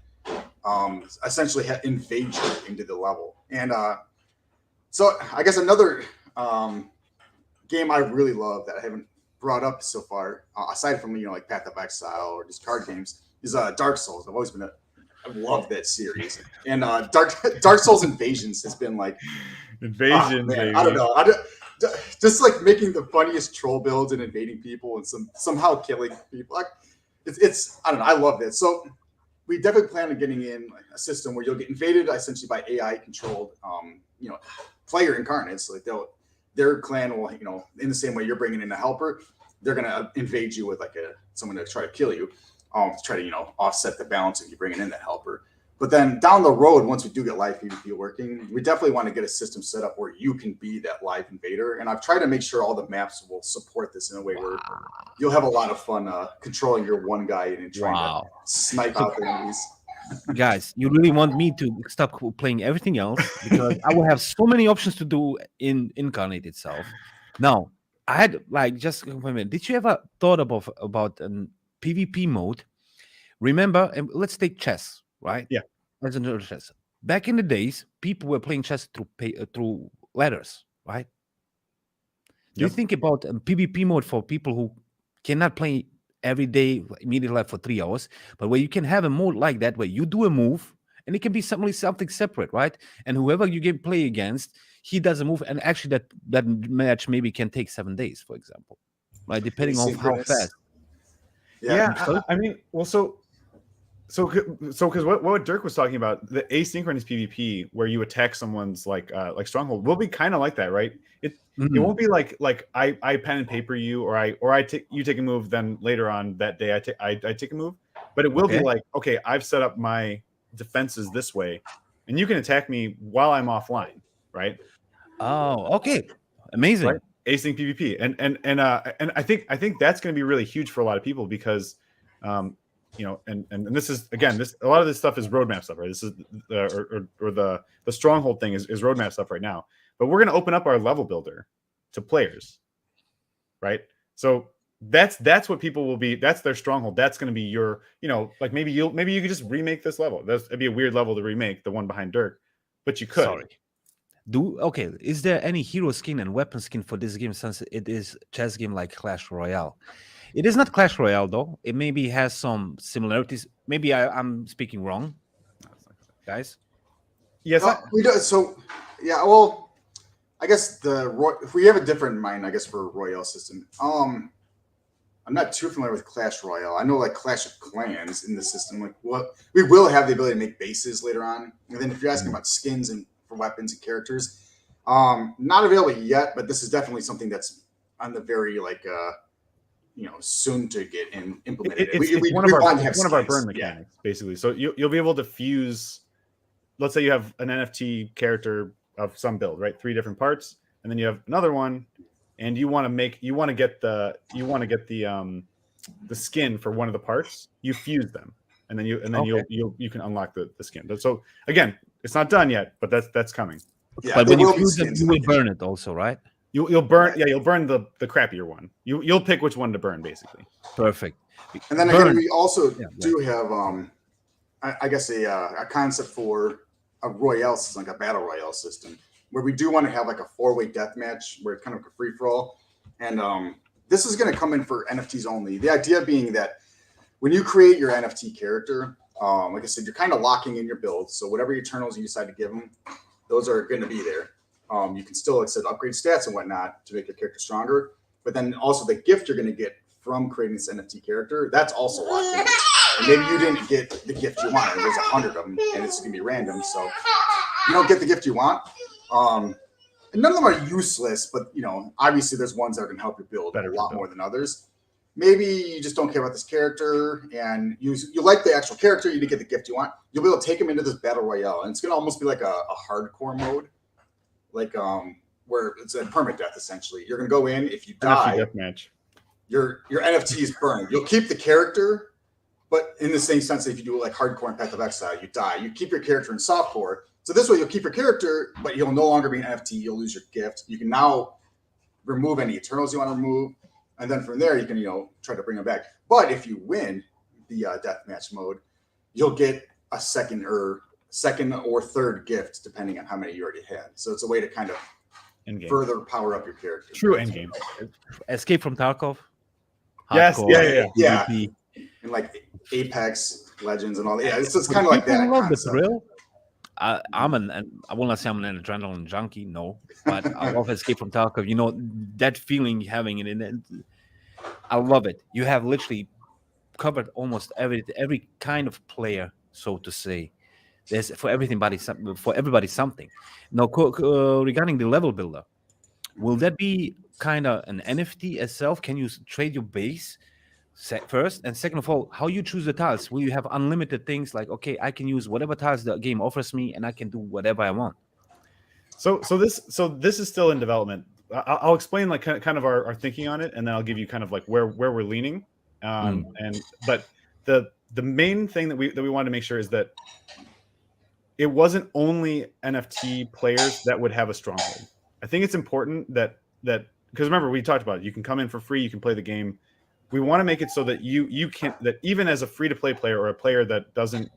essentially invade you into the level. And so I guess another game I really love that I haven't brought up so far, aside from like Path of Exile or just card games, is Dark Souls. I love that series, and Dark Souls Invasions has been like Invasion, man, baby. I don't know, just like making the funniest troll builds and invading people and somehow killing people. Like it's I don't know, I love that. So we definitely plan on getting in a system where you'll get invaded essentially by AI controlled player incarnates. Like their clan will, in the same way you're bringing in a helper, they're gonna invade you with like someone to try to kill you, to try to offset the balance if you're bringing in that helper. But then down the road, once we do get live PvP working, we definitely want to get a system set up where you can be that live invader. And I've tried to make sure all the maps will support this in a way where you'll have a lot of fun controlling your one guy and trying to snipe out the enemies. Guys, you really want me to stop playing everything else, because I will have so many options to do in Incarnate itself. Now, I had just a minute. Did you ever thought about PvP mode? Remember, and let's take chess, right? Yeah. As another chess. Back in the days, people were playing chess through ladders, right? Do you think about PvP mode for people who cannot play every day immediately for 3 hours, but where you can have a mode like that where you do a move and it can be something separate, right? And whoever you play against, he does a move, and actually that match maybe can take 7 days, for example, right? Depending on how fast. Yeah, I mean, well, so because what Dirk was talking about, the asynchronous PvP where you attack someone's like stronghold will be kind of like that, right? It won't be like I pen and paper you, or you take a move, then later on that day I take a move, but it will be like, okay, I've set up my defenses this way, and you can attack me while I'm offline, right? Oh, okay, amazing. Right? Async PvP, and I think that's going to be really huge for a lot of people, because and this is, again, a lot of this stuff is roadmap stuff, right? This is or the stronghold thing is roadmap stuff right now. But we're going to open up our level builder to players, right? So that's what people will be. That's their stronghold. That's going to be your, like maybe you could just remake this level. It'd be a weird level to remake, the one behind Dirk, but you could. Sorry. Is there any hero skin and weapon skin for this game since it is chess game like Clash Royale? It is not Clash Royale though. It maybe has some similarities. Maybe I'm speaking wrong, guys. Yes. We do, so yeah. Well, I guess if we have a different mind, I guess for Royale system. I'm not too familiar with Clash Royale. I know like Clash of Clans in the system. Like what we will have the ability to make bases later on. And then if you're asking about skins and for weapons and characters, not available yet. But this is definitely something that's on the very soon to get implemented. It's one of our burn mechanics, basically. So you'll be able to fuse. Let's say you have an NFT character of some build, right? 3 different parts, and then you have another one, and you want to get the skin for one of the parts. You fuse them, and then you can unlock the skin. So again, it's not done yet, but that's coming. Yeah, but when you fuse them, you will burn it also, right? You'll burn the crappier one. You'll pick which one to burn, basically. Perfect. And then again, we also do have I guess a concept for a Royale system, like a battle Royale system, where we do want to have like a 4-way death match where it's kind of a free for all. And this is going to come in for NFTs only. The idea being that when you create your NFT character, like I said, you're kind of locking in your build. So whatever Eternals you decide to give them, those are going to be there. You can still, like I said, upgrade stats and whatnot to make your character stronger. But then also the gift you're going to get from creating this NFT character, that's also locked in. And maybe you didn't get the gift you wanted. There's 100 of them, and it's going to be random. So you don't get the gift you want. And none of them are useless, but obviously there's ones that are going to help you build a lot more than others. Maybe you just don't care about this character, and you like the actual character. You didn't get the gift you want. You'll be able to take him into this battle royale, and it's going to almost be like a hardcore mode, like where it's a permanent death essentially. You're going to go in. If you die, deathmatch. Your NFT is burned. You'll keep the character. But in the same sense, if you do like hardcore and Path of Exile, you die. You keep your character in softcore. So this way you'll keep your character, but you'll no longer be an NFT. You'll lose your gift. You can now remove any Eternals you want to remove. And then from there, you can, try to bring them back. But if you win the deathmatch mode, you'll get a second or third gift, depending on how many you already had. So it's a way to kind of Endgame. Further power up your character. True endgame. Escape from Tarkov. Yes, yeah. And like Apex Legends and all that. Yeah, it's kind of like that. Love the thrill. I will not say I'm an adrenaline junkie, no, but I love Escape from Tarkov. That feeling having it in it. I love it. You have literally covered almost every kind of player, so to say. There's for everybody something. Now, regarding the level builder, will that be kind of an NFT itself? Can you trade your base? First, and second of all, how you choose the tiles? Will you have unlimited things like, okay, I can use whatever tiles the game offers me, and I can do whatever I want? So this is still in development. I'll explain like kind of our thinking on it, and then I'll give you kind of like where we're leaning. But the main thing that we wanted to make sure is that it wasn't only NFT players that would have a stronghold. I think it's important that because remember we talked about it. You can come in for free, you can play the game. We want to make it so that you can, that even as a free-to-play player or a player that doesn't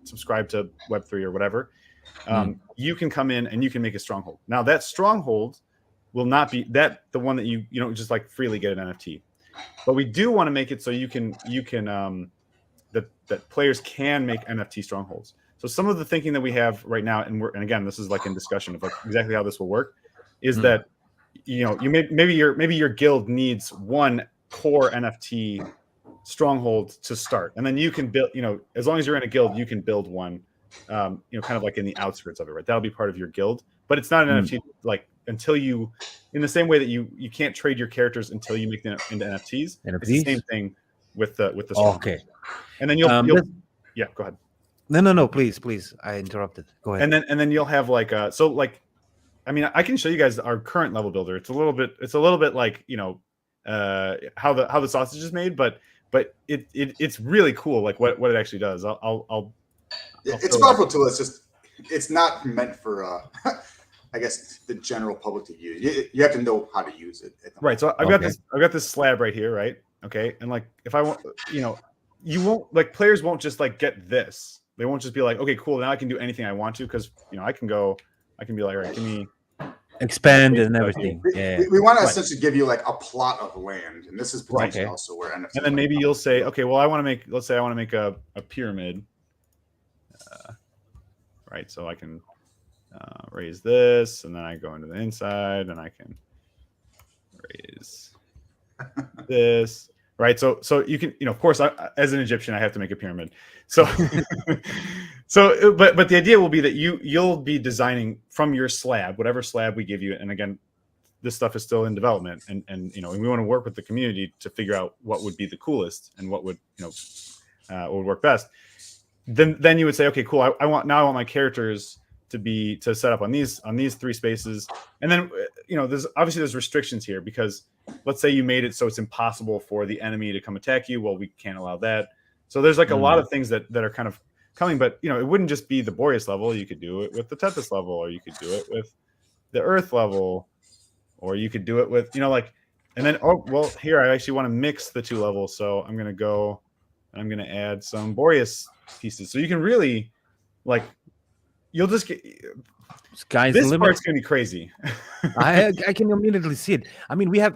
subscribe to Web3 or whatever, you can come in and you can make a stronghold. Now that stronghold will not be the one that you don't just like freely get an NFT, but we do want to make it so you can that players can make NFT strongholds. So some of the thinking that we have right now, and again this is like in discussion of like exactly how this will work, is that maybe your guild needs one core NFT stronghold to start, and then you can build. As long as you're in a guild, you can build one. Kind of like in the outskirts of it, right? That'll be part of your guild, but it's not an NFT. Like until you, in the same way that you can't trade your characters until you make them into NFTs. It's the same thing with the stronghold. Okay, and then you'll yeah. Go ahead. No, please. I interrupted. Go ahead. And then you'll have like I mean, I can show you guys our current level builder. It's a little bit like how the sausage is made, but it's really cool. Like what it actually does. It's a powerful tool. It's not meant for I guess the general public to use. You have to know how to use it. Right. So I've got this slab right here, right? Okay. And like if I want, you won't like players won't just like get this. They won't just be like, okay, cool. Now I can do anything I want to because I can go I can be like, all right, give me expand and everything. We want to essentially give you like a plot of land, and this is potentially Okay. also where NFT. And then maybe you'll say, okay, well, let's say I want to make a pyramid. Right, so I can raise this, and then I go into the inside, and I can raise this. Right, so you can, of course, as an Egyptian, I have to make a pyramid. So, but the idea will be that you'll be designing from your slab, whatever slab we give you, and again, this stuff is still in development, and we want to work with the community to figure out what would be the coolest and what would what would work best. Then you would say, okay, cool. I want my characters to set up on these 3 spaces, and then there's restrictions here, because let's say you made it so it's impossible for the enemy to come attack you. Well, we can't allow that. So there's like a lot of things that are kind of coming, but it wouldn't just be the Boreas level. You could do it with the Tethys level, or you could do it with the Earth level, or you could do it with and then here I actually want to mix the 2 levels, so I'm gonna go and I'm gonna add some Boreas pieces, so you can really you'll just get Sky's this the limit. part's gonna be crazy. I can immediately see it. I mean, we have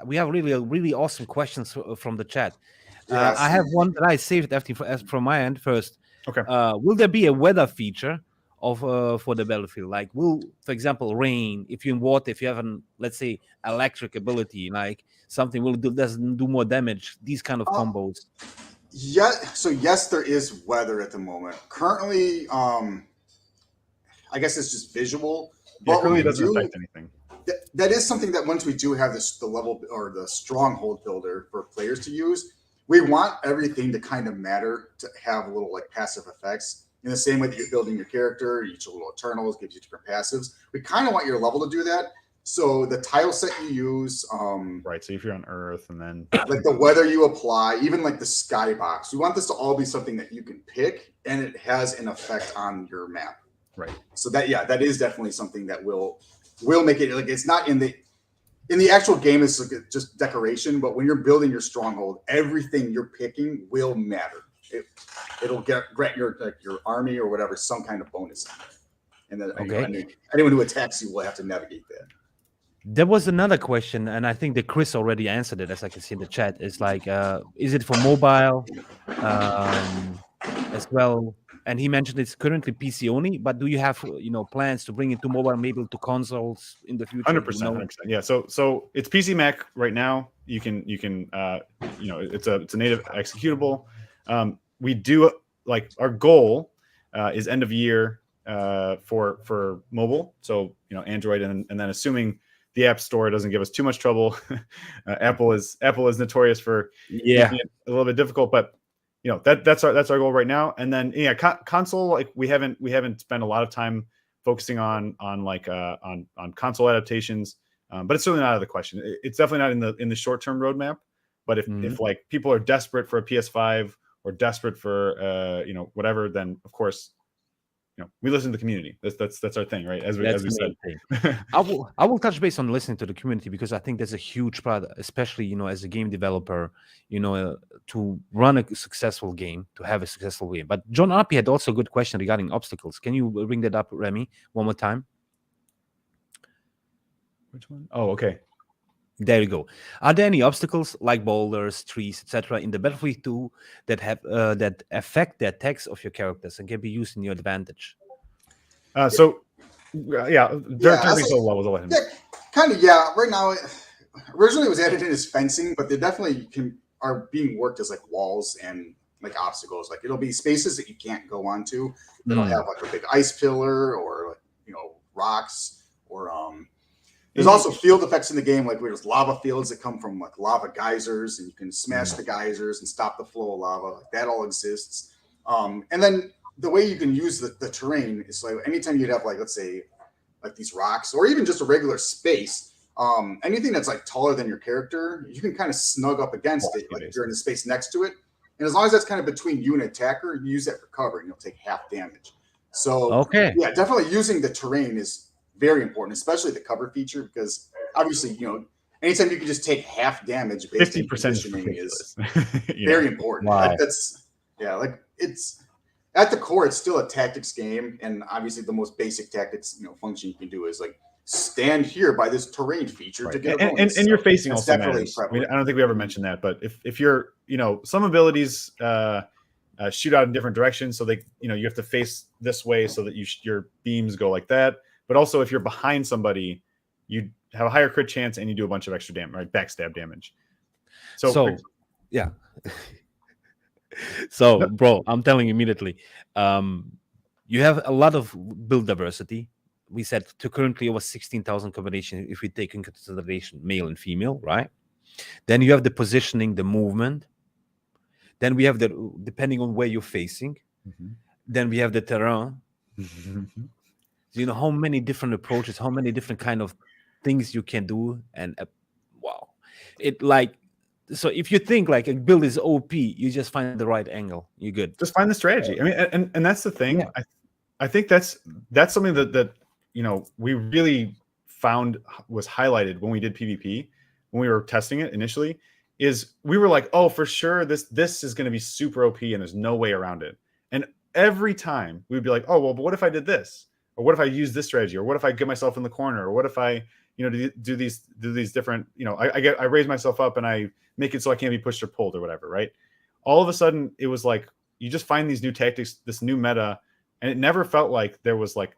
really awesome questions from the chat. Yes. I have one that I saved from my end first. Okay. Will there be a weather feature for the battlefield? Like, for example, rain, if you're in water, if you have let's say electric ability, like something doesn't do more damage, these kind of combos. Yeah, so yes, there is weather at the moment. Currently, I guess it's just visual. But it really doesn't affect anything. That is something that once we do have the level or the stronghold builder for players to use, we want everything to kind of matter, to have a little passive effects. In the same way that you're building your character, each little Eternals gives you different passives. We kind of want your level to do that. So the tile set you use, right. So if you're on Earth, and then the weather you apply, even the skybox, we want this to all be something that you can pick, and it has an effect on your map. Right. So that is definitely something that will make it it's not in the actual game. It's just decoration, but when you're building your stronghold, everything you're picking will matter. It'll grant your army or whatever some kind of bonus on it. And then anyone who attacks you will have to navigate that. There was another question, and I think that Chris already answered it, as I can see in the chat. It's like, is it for mobile as well? And he mentioned it's currently PC only, but do you have plans to bring it to mobile, maybe to consoles in the future? 100%. Yeah. So it's PC Mac right now. You can it's a native executable. We do our goal is end of year for mobile. So Android, and then assuming the App Store doesn't give us too much trouble. Apple is notorious for making it a little bit difficult, but that's our goal right now. And then console, we haven't spent a lot of time focusing on console adaptations, but it's certainly not out of the question. It's definitely not in the short term roadmap. But if people are desperate for a PS5 or desperate for whatever, then of course we listen to the community. That's our thing, right? As we said. I will touch base on listening to the community, because I think there's a huge part, especially as a game developer, to run a successful game, to have a successful game. But John RP had also a good question regarding obstacles. Can you bring that up, Remy, one more time? Which one? Oh, okay. There you go. Are there any obstacles like boulders, trees, etc., in the Battlefield 2 that have that affect the attacks of your characters and can be used in your advantage? Dirk makes all levels. I'll let him. Right now, originally it was added in as fencing, but they definitely are being worked as walls and obstacles. It'll be spaces that you can't go onto. That'll have a big ice pillar or rocks or There's also field effects in the game, where there's lava fields that come from lava geysers, and you can smash the geysers and stop the flow of lava. That all exists. And then the way you can use the terrain is anytime you'd have let's say these rocks or even just a regular space, anything that's taller than your character, you can kind of snug up against it. If you're in the space next to it, and as long as that's kind of between you and an attacker, you use that for cover, and you'll take half damage. So definitely using the terrain is very important, especially the cover feature, because obviously, anytime you can just take half damage based on positioning is very important. Wow. It's at the core, it's still a tactics game, and obviously the most basic tactics function you can do is like stand here by this terrain feature to get a bonus. And your facing that's also definitely matters. I prevalent. don't think we ever mentioned that, but if you're some abilities shoot out in different directions, so they you have to face this way so that your beams go like that. But also if you're behind somebody, you have a higher crit chance and you do a bunch of extra damage, right? Backstab damage. So yeah. So, bro, I'm telling you immediately, you have a lot of build diversity. We said to currently over 16,000 combinations if we take into consideration male and female, right? Then you have the positioning, the movement. Then we have depending on where you're facing. Then we have the terrain. How many different approaches, how many different kind of things you can do, and wow, so if you think like a build is OP, you just find the right angle, you're good. Just find the strategy. I mean, and that's the thing. Yeah. I think that's something that we really found was highlighted when we did PvP, when we were testing it initially, is we were like, oh, for sure this is going to be super OP and there's no way around it. And every time we'd be like, oh well, but what if I did this, or what if I use this strategy, or what if I get myself in the corner, or what if I do these different I raise myself up and I make it so I can't be pushed or pulled or whatever, right? All of a sudden it was like you just find these new tactics, this new meta, and it never felt like there was like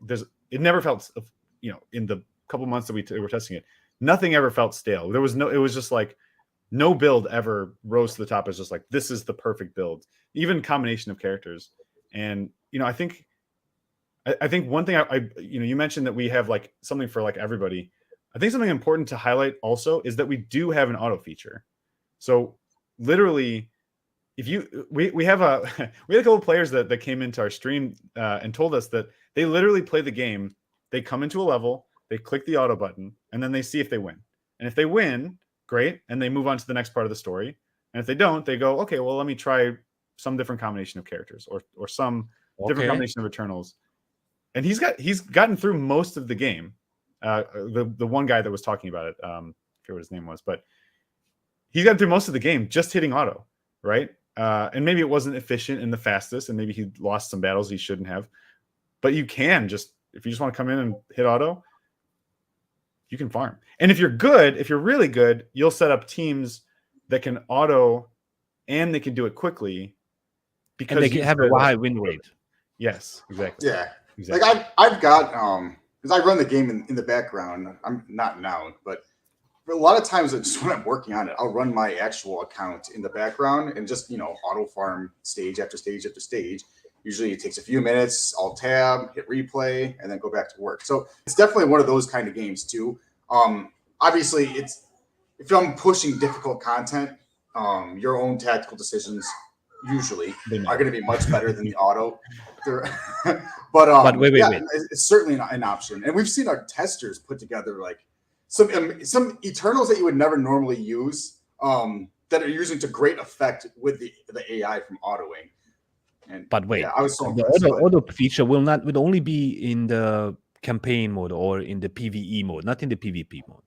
it never felt in the couple months that we were testing it, nothing ever felt stale. It was just like no build ever rose to the top as just like this is the perfect build, even combination of characters. And I think one thing you mentioned that we have like something for like everybody. I think something important to highlight also is that we do have an auto feature. So literally, if we have a couple of players that came into our stream and told us that they literally play the game. They come into a level, they click the auto button, and then they see if they win. And if they win, great, and they move on to the next part of the story. And if they don't, they go, okay, well, let me try some different combination of characters or some different combination of Eternals. And he's gotten through most of the game. The one guy that was talking about it, I forget what his name was, but he's gotten through most of the game just hitting auto, right? And maybe it wasn't efficient and the fastest, and maybe he lost some battles he shouldn't have. But you can if you just want to come in and hit auto, you can farm. And if you're really good, you'll set up teams that can auto and they can do it quickly because they have a high win rate. Yes, exactly. Yeah. Exactly. Like I've got because I run the game in the background. I'm not now, but a lot of times just when I'm working on it, I'll run my actual account in the background and just auto farm stage after stage after stage. Usually it takes a few minutes. I'll tab, hit replay, and then go back to work. So it's definitely one of those kind of games too. Obviously, if I'm pushing difficult content, your own tactical decisions usually are going to be much better than the auto. But wait. It's certainly an option. And we've seen our testers put together like some Eternals that you would never normally use that are using to great effect with the AI from autoing. But wait, I was so the auto feature will only be in the campaign mode or in the PvE mode, not in the PvP mode.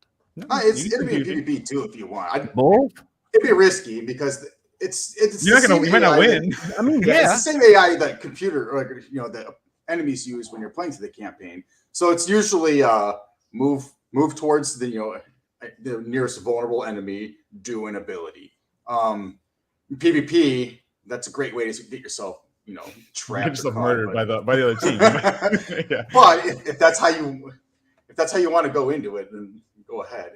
It'll be in PvP too if you want. Both? It'd be risky because it's you're not gonna. You might not win. I mean, it's the same AI that computer or the enemies use when you're playing through the campaign. So it's usually move towards the nearest vulnerable enemy, do an ability. PvP, that's a great way to get yourself trapped, yourself murdered by the other team. Yeah. But if that's how you want to go into it, then go ahead.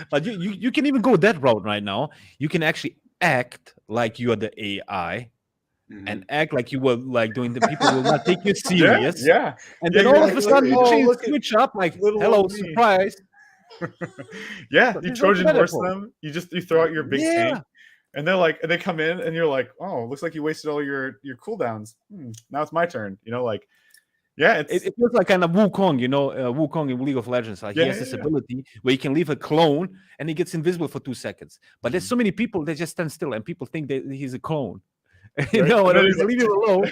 But you can even go that route right now. You can actually act like you are the AI and act like you were like doing the people will not take you serious. Yeah. And then all of a sudden you switch up like hello surprise. Yeah, you Trojan horse them. You throw out your big tank. And they're like, and they come in, and you're like, "Oh, looks like you wasted all your cooldowns. Now it's my turn." Yeah, it feels like kind of Wukong, Wukong in League of Legends. Like he has this ability where he can leave a clone and he gets invisible for 2 seconds. But there's so many people that just stand still, and people think that he's a clone. And leave him alone.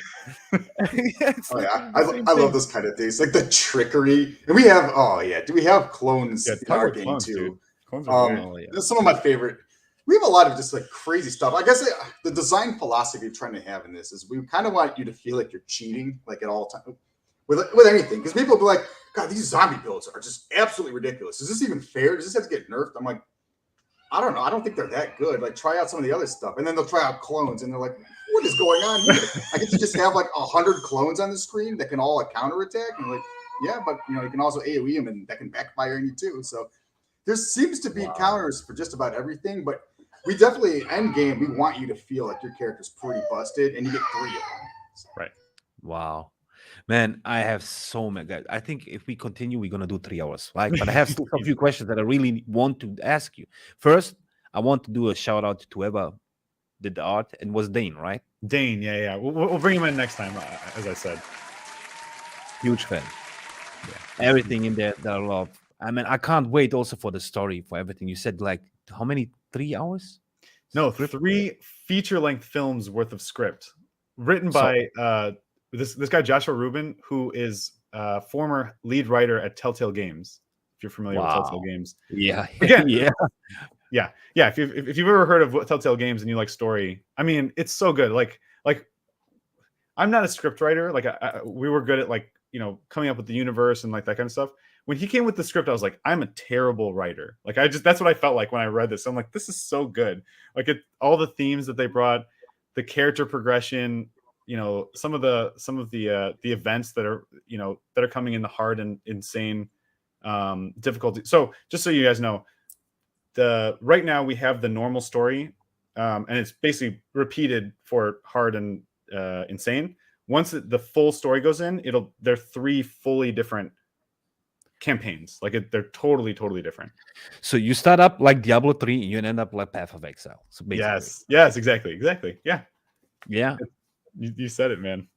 I love those kind of things, like the trickery. And we have, do we have clones in our game too? Clones are some of my favorite. we have a lot of just like crazy stuff. I guess the design philosophy we're trying to have in this is we kind of want you to feel like you're cheating, like at all times with anything, because people will be like, God, these zombie builds are just absolutely ridiculous. Is this even fair? Does this have to get nerfed? I'm like, I don't know. I don't think they're that good. Like, try out some of the other stuff, and then they'll try out clones, and they're like, what is going on here? I get to just have like 100 clones on the screen that can all like counterattack, and like, yeah, but you know, you can also AoE them, and that can backfire on you too. So there seems to be counters for just about everything, but we definitely end game. We want you to feel like your character's pretty busted, and you get 3 of them. Right. Wow. Man, I have so many guys. I think if we continue, we're gonna do 3 hours. Like, but I have still a few questions that I really want to ask you. First, I want to do a shout out to whoever did the art, and was Dane, right? Dane, yeah. We'll bring him in next time, as I said. Huge fan. Yeah. Everything in there that I love. I mean, I can't wait also for the story, for everything. You said like how many? 3 hours? No, 3 feature-length films worth of script written by this guy Joshua Rubin, who is former lead writer at Telltale Games. If you're familiar with Telltale Games, yeah, again, yeah. If you've ever heard of Telltale Games and you like story, I mean, it's so good. Like I'm not a script writer. Like we were good at like coming up with the universe and like that kind of stuff. When he came with the script, I was like, I'm a terrible writer. Like that's what I felt like when I read this. I'm like, this is so good. Like all the themes that they brought, the character progression, some of the events that are coming in the hard and insane difficulty. So just so you guys know, right now we have the normal story, and it's basically repeated for hard and insane. Once the full story goes in, they're 3 fully different campaigns. Like they're totally different. So you start up like Diablo 3, you end up like Path of Exile. So basically, yes, exactly. Yeah. You said it, man.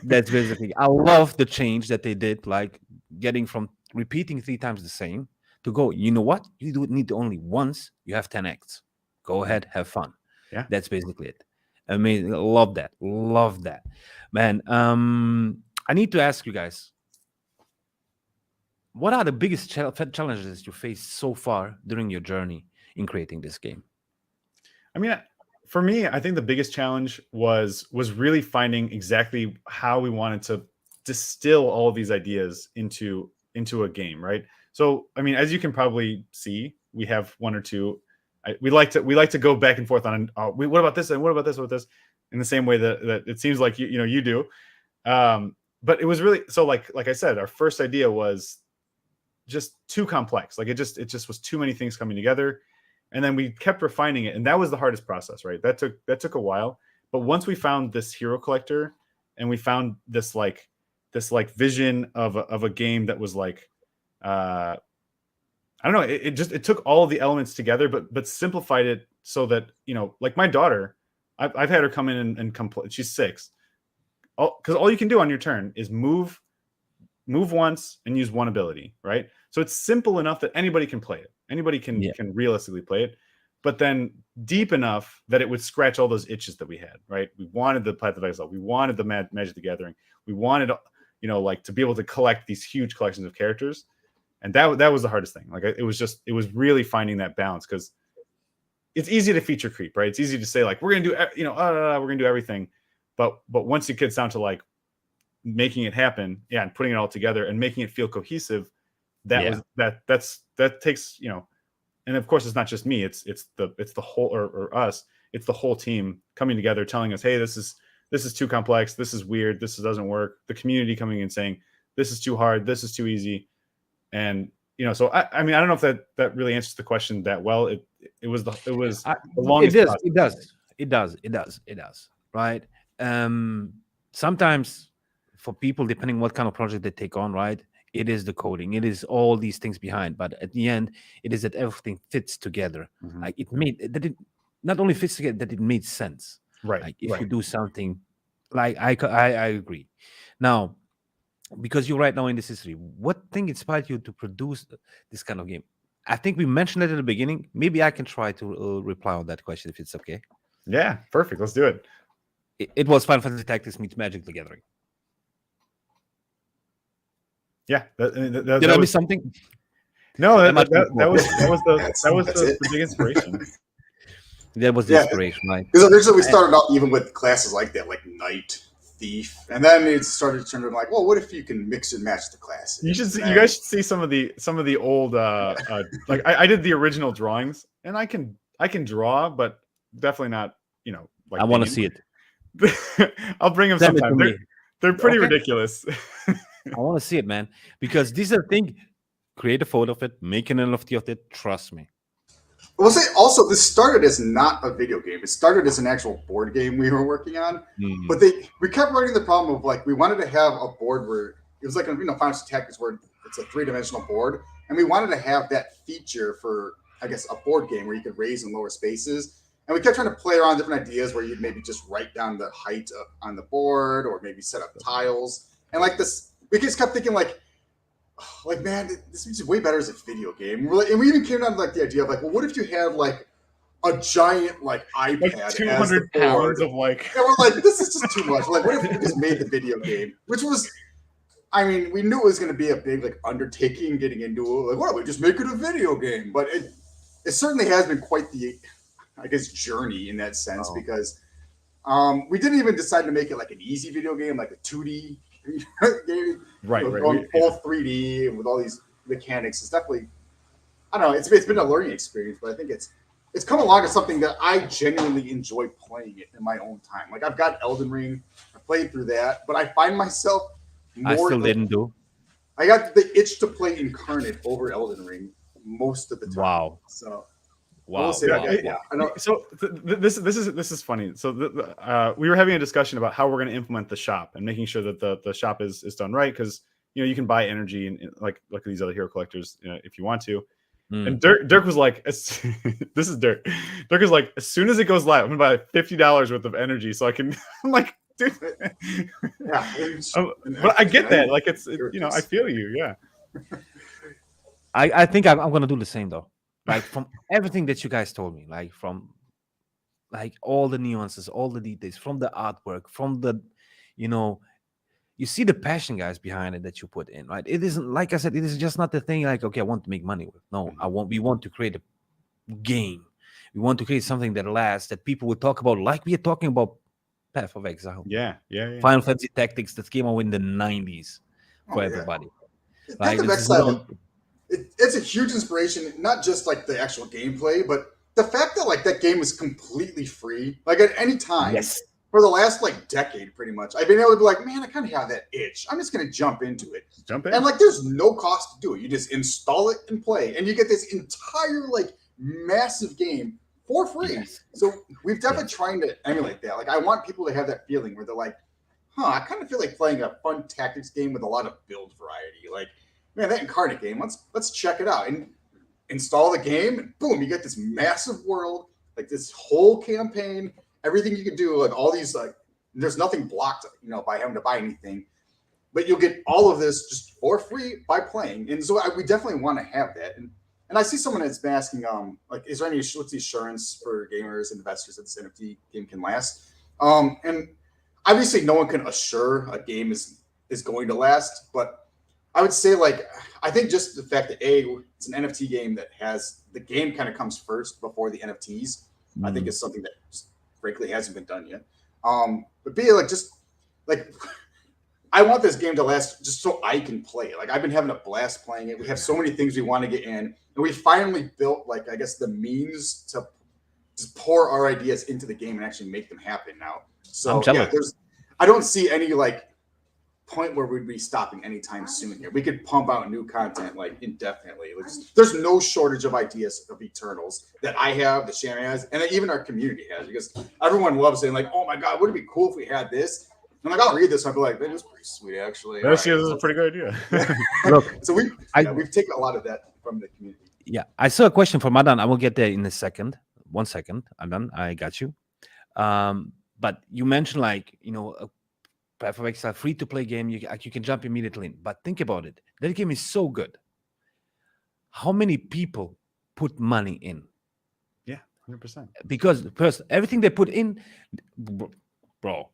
That's basically. I love the change that they did, like getting from repeating 3 times the same to go. You know what? You do it need only once. You have 10 acts. Go ahead, have fun. Yeah, that's basically it. Amazing. Love that, man. I need to ask you guys, what are the biggest challenges you faced so far during your journey in creating this game? I mean, for me, I think the biggest challenge was really finding exactly how we wanted to distill all of these ideas into a game, right? So, I mean, as you can probably see, we have 1 or 2. We like to go back and forth on. What about this and what about this? What about this? In the same way that it seems like you do. But it was really so. Like I said, our first idea was just too complex. Like it just was too many things coming together. And then we kept refining it, and that was the hardest process, right? That took a while. But once we found this hero collector, and we found this vision of a game that was like, I don't know, it took all of the elements together, but simplified it so that like my daughter, I've had her come in and complete. She's 6, because all you can do on your turn is move once and use 1 ability, right? So it's simple enough that anybody can play it. Anybody can realistically play it, but then deep enough that it would scratch all those itches that we had, right? We wanted the Path of Exile. We wanted the Magic the Gathering. We wanted, like to be able to collect these huge collections of characters. And that was the hardest thing. Like it was really finding that balance, because it's easy to feature creep, right? It's easy to say like, we're going to do, we're going to do everything. But once it gets down to like making it happen, and putting it all together and making it feel cohesive, that takes, and of course it's not just me, it's the whole or us, it's the whole team coming together, telling us, hey, this is too complex, this is weird, this doesn't work. The community coming in saying, this is too hard, this is too easy. And so I mean, I don't know if that really answers the question that well. It was the longest process. It does, right? Sometimes for people, depending what kind of project they take on, right, it is the coding, it is all these things behind, but at the end it is that everything fits together. Mm-hmm. Like it not only fits together, that it made sense, right? Like if you do something, like I agree. Now, because you're right now in this history, what thing inspired you to produce this kind of game? I think we mentioned it at the beginning. Maybe I can try to reply on that question if it's okay. Yeah, perfect. Let's do it. It was Final Fantasy Tactics meets Magic the Gathering. Yeah, did I miss something? No, that was the big inspiration. That was the Yeah. inspiration, right? Because originally we started out even with classes like that, like Knight, Thief, and then it started to turn into like, well, what if you can mix and match the classes? You should see, And you then- guys should see some of the old like I did the original drawings, and I can draw, but definitely not, you know, like I want to Dane. see it. I'll bring them Send it to sometime. me. They're pretty Okay. ridiculous. I want to see it, man. Because this is the thing. Create a photo of it, make an NFT of it. Trust me. We'll say also this started as not a video game. It started as an actual board game we were working on. Mm. But we kept running the problem of like we wanted to have a board where it was like Final Fantasy Tactics where it's a 3-dimensional board, and we wanted to have that feature for I guess a board game where you could raise and lower spaces. And we kept trying to play around different ideas where you'd maybe just write down the height on the board or maybe set up tiles. And like this, we just kept thinking like man, this is way better as a video game. And we even came down to like the idea of like, well, what if you had like a giant like iPad Like as 200 the pounds board? of like. And we're like, this is just too much. Like, what if we just made the video game? Which was, I mean, we knew it was going to be a big like undertaking getting into it. Like, what if we just make it a video game? But it certainly has been quite the, I guess, journey in that sense because we didn't even decide to make it like an easy video game, like a 2D game. Right, You know, right. going full 3D and with all these mechanics. It's definitely, I don't know, it's been a learning experience, but I think it's come along as something that I genuinely enjoy playing it in my own time. Like I've got Elden Ring, I played through that, but I find myself more. I still didn't do. I got the itch to play Incarnate over Elden Ring most of the time. Wow. So Wow. we'll see. Wow. Yeah. I know. So this is funny. So we were having a discussion about how we're going to implement the shop and making sure that the shop is done right, because you know you can buy energy and like these other hero collectors, you know, if you want to. And Dirk was like, this is Dirk. Dirk is like, as soon as it goes live, I'm gonna buy $50 worth of energy so I can. I'm like, dude. Yeah. But I get that. Like it's you know, I feel you. Yeah. I think I'm going to do the same though. Like from everything that you guys told me, like from like all the nuances, all the details, from the artwork, from the, you know, you see the passion, guys, behind it that you put in, right? It isn't, like I said, it is just not the thing like, okay, I want to make money with. No, we want to create a game. We want to create something that lasts, that people will talk about, like we are talking about Path of Exile. Yeah. Final Fantasy Tactics that came out in the 90s for everybody. Path of Exile, it's a huge inspiration, not just like the actual gameplay, but the fact that like that game is completely free, like at any time. Yes. For the last like decade, pretty much, I've been able to be like, man, I kind of have that itch. I'm just gonna jump into it. Jump in. And like, there's no cost to do it. You just install it and play, and you get this entire like massive game for free. Yes. So we've definitely trying to emulate that. Like, I want people to have that feeling where they're like, I kind of feel like playing a fun tactics game with a lot of build variety. Like, man, that Incarnate game, let's check it out and install the game, and boom, you get this massive world, like this whole campaign, everything you can do, like all these, like there's nothing blocked, you know, by having to buy anything, but you'll get all of this just for free by playing. And so we definitely want to have that. And I see someone that's been asking, like, is there what's the assurance for gamers and investors that this NFT game can last? And obviously no one can assure a game is going to last, but I would say, like, I think just the fact that it's an NFT game that has the game kind of comes first before the NFTs, I think is something that just, frankly hasn't been done yet. But B, like, just like, I want this game to last just so I can play it. Like, I've been having a blast playing it. We have so many things we want to get in, and we finally built, like, I guess the means to just pour our ideas into the game and actually make them happen now. So yeah, I don't see any like point where we'd be stopping anytime soon here. We could pump out new content like indefinitely. There's no shortage of ideas of Eternals that I have, that Sham has, and that even our community has, because everyone loves saying like, oh my God, wouldn't it be cool if we had this? I'm like, I'll read this. I'll be like, that is pretty sweet, actually. This is a pretty good idea. Look, so we've taken a lot of that from the community. Yeah, I saw a question from Adan. I will get there in a second. 1 second, Adan, I got you. But you mentioned, like, you know, a Path of Exile free-to-play game, you can jump immediately in. But think about it. That game is so good. How many people put money in? Yeah, 100%. Because first, everything they put in, bro.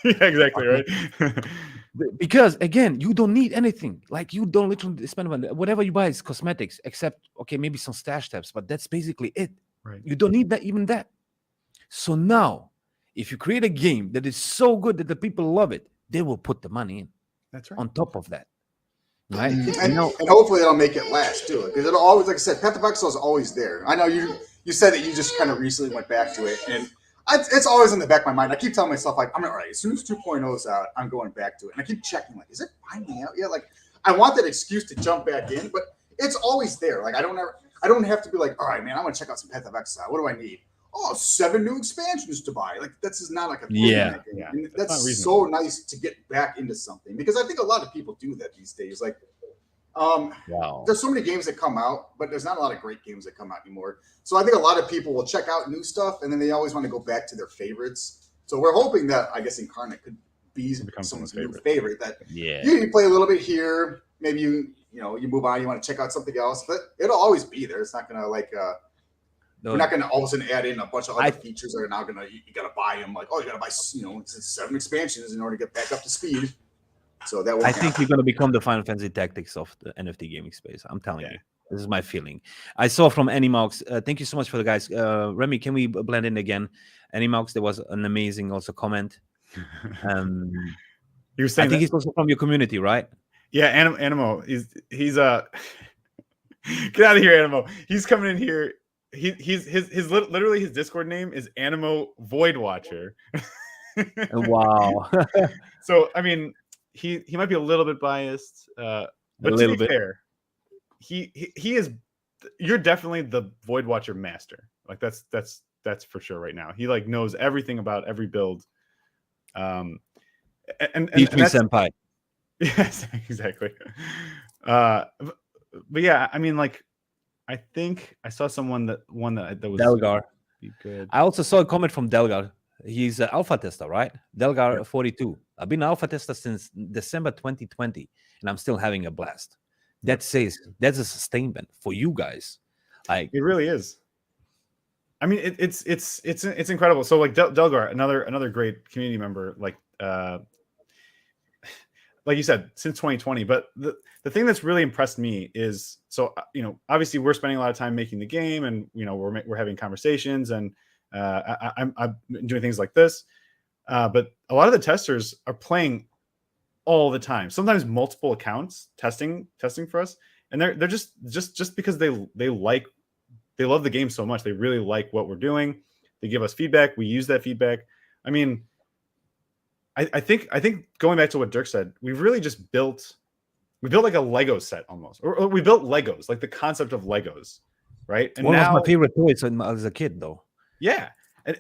Yeah, exactly, right? Because again, you don't need anything. Like, you don't literally spend money. Whatever you buy is cosmetics, except, okay, maybe some stash tabs, but that's basically it. Right. You don't need that, even that. So now, if you create a game that is so good that the people love it, they will put the money in That's right. on top of that. Right? And hopefully that'll make it last too, because it'll always, like I said, Path of Exile is always there. I know you said that you just kind of recently went back to it, and it's always in the back of my mind. I keep telling myself, like, I'm all right. As soon as 2.0 is out, I'm going back to it, and I keep checking, like, is it finally out yet? Like, I want that excuse to jump back in, but it's always there. Like, I don't have to be like, all right, man, I want to check out some Path of Exile. What do I need? Oh, 7 new expansions to buy. Like, that's just not like a thing in that game. Yeah, and that's so nice to get back into something, because I think a lot of people do that these days. Like, wow, there's so many games that come out, but there's not a lot of great games that come out anymore. So I think a lot of people will check out new stuff, and then they always want to go back to their favorites. So we're hoping that, I guess, Incarnate could be someone's new favorite. That you play a little bit here, maybe you move on, you want to check out something else, but it'll always be there. It's not gonna like we're not going to all of a sudden add in a bunch of other features that are now going to, you got to buy them. Like, oh, you got to buy, 7 expansions in order to get back up to speed. So that I think you're going to become the Final Fantasy Tactics of the NFT gaming space. I'm telling you. This is my feeling. I saw from Animaux. Thank you so much for the guys. Remy, can we blend in again? Animaux, there was an amazing also comment. You're saying I think he's also from your community, right? Yeah, Animo. He's get out of here, Animo. He's coming in here. His literally his Discord name is Animo Void Watcher. Wow. So I mean, he might be a little bit biased, but to be fair, he is. You're definitely the Void Watcher master. Like that's for sure right now. He like knows everything about every build. And that's senpai. Yes, exactly. But yeah, I mean, like, I think I saw that was Delgar. Be good. I also saw a comment from Delgar. He's an alpha tester, right? Delgar 42. I've been an alpha tester since December 2020, and I'm still having a blast. That says that's a sustainment for you guys. Like, it really is. I mean, it's incredible. So like Delgar, another great community member, like you said, since 2020. But the thing that's really impressed me is, so obviously we're spending a lot of time making the game, and we're having conversations, and I'm doing things like this. But a lot of the testers are playing all the time, sometimes multiple accounts testing for us, and they're just because they love the game so much. They really like what we're doing. They give us feedback. We use that feedback. I mean, I think going back to what Dirk said, we've really just built like a Lego set almost, or we built Legos, like the concept of Legos, right? And one now, of my favorite toys as a kid, though. Yeah,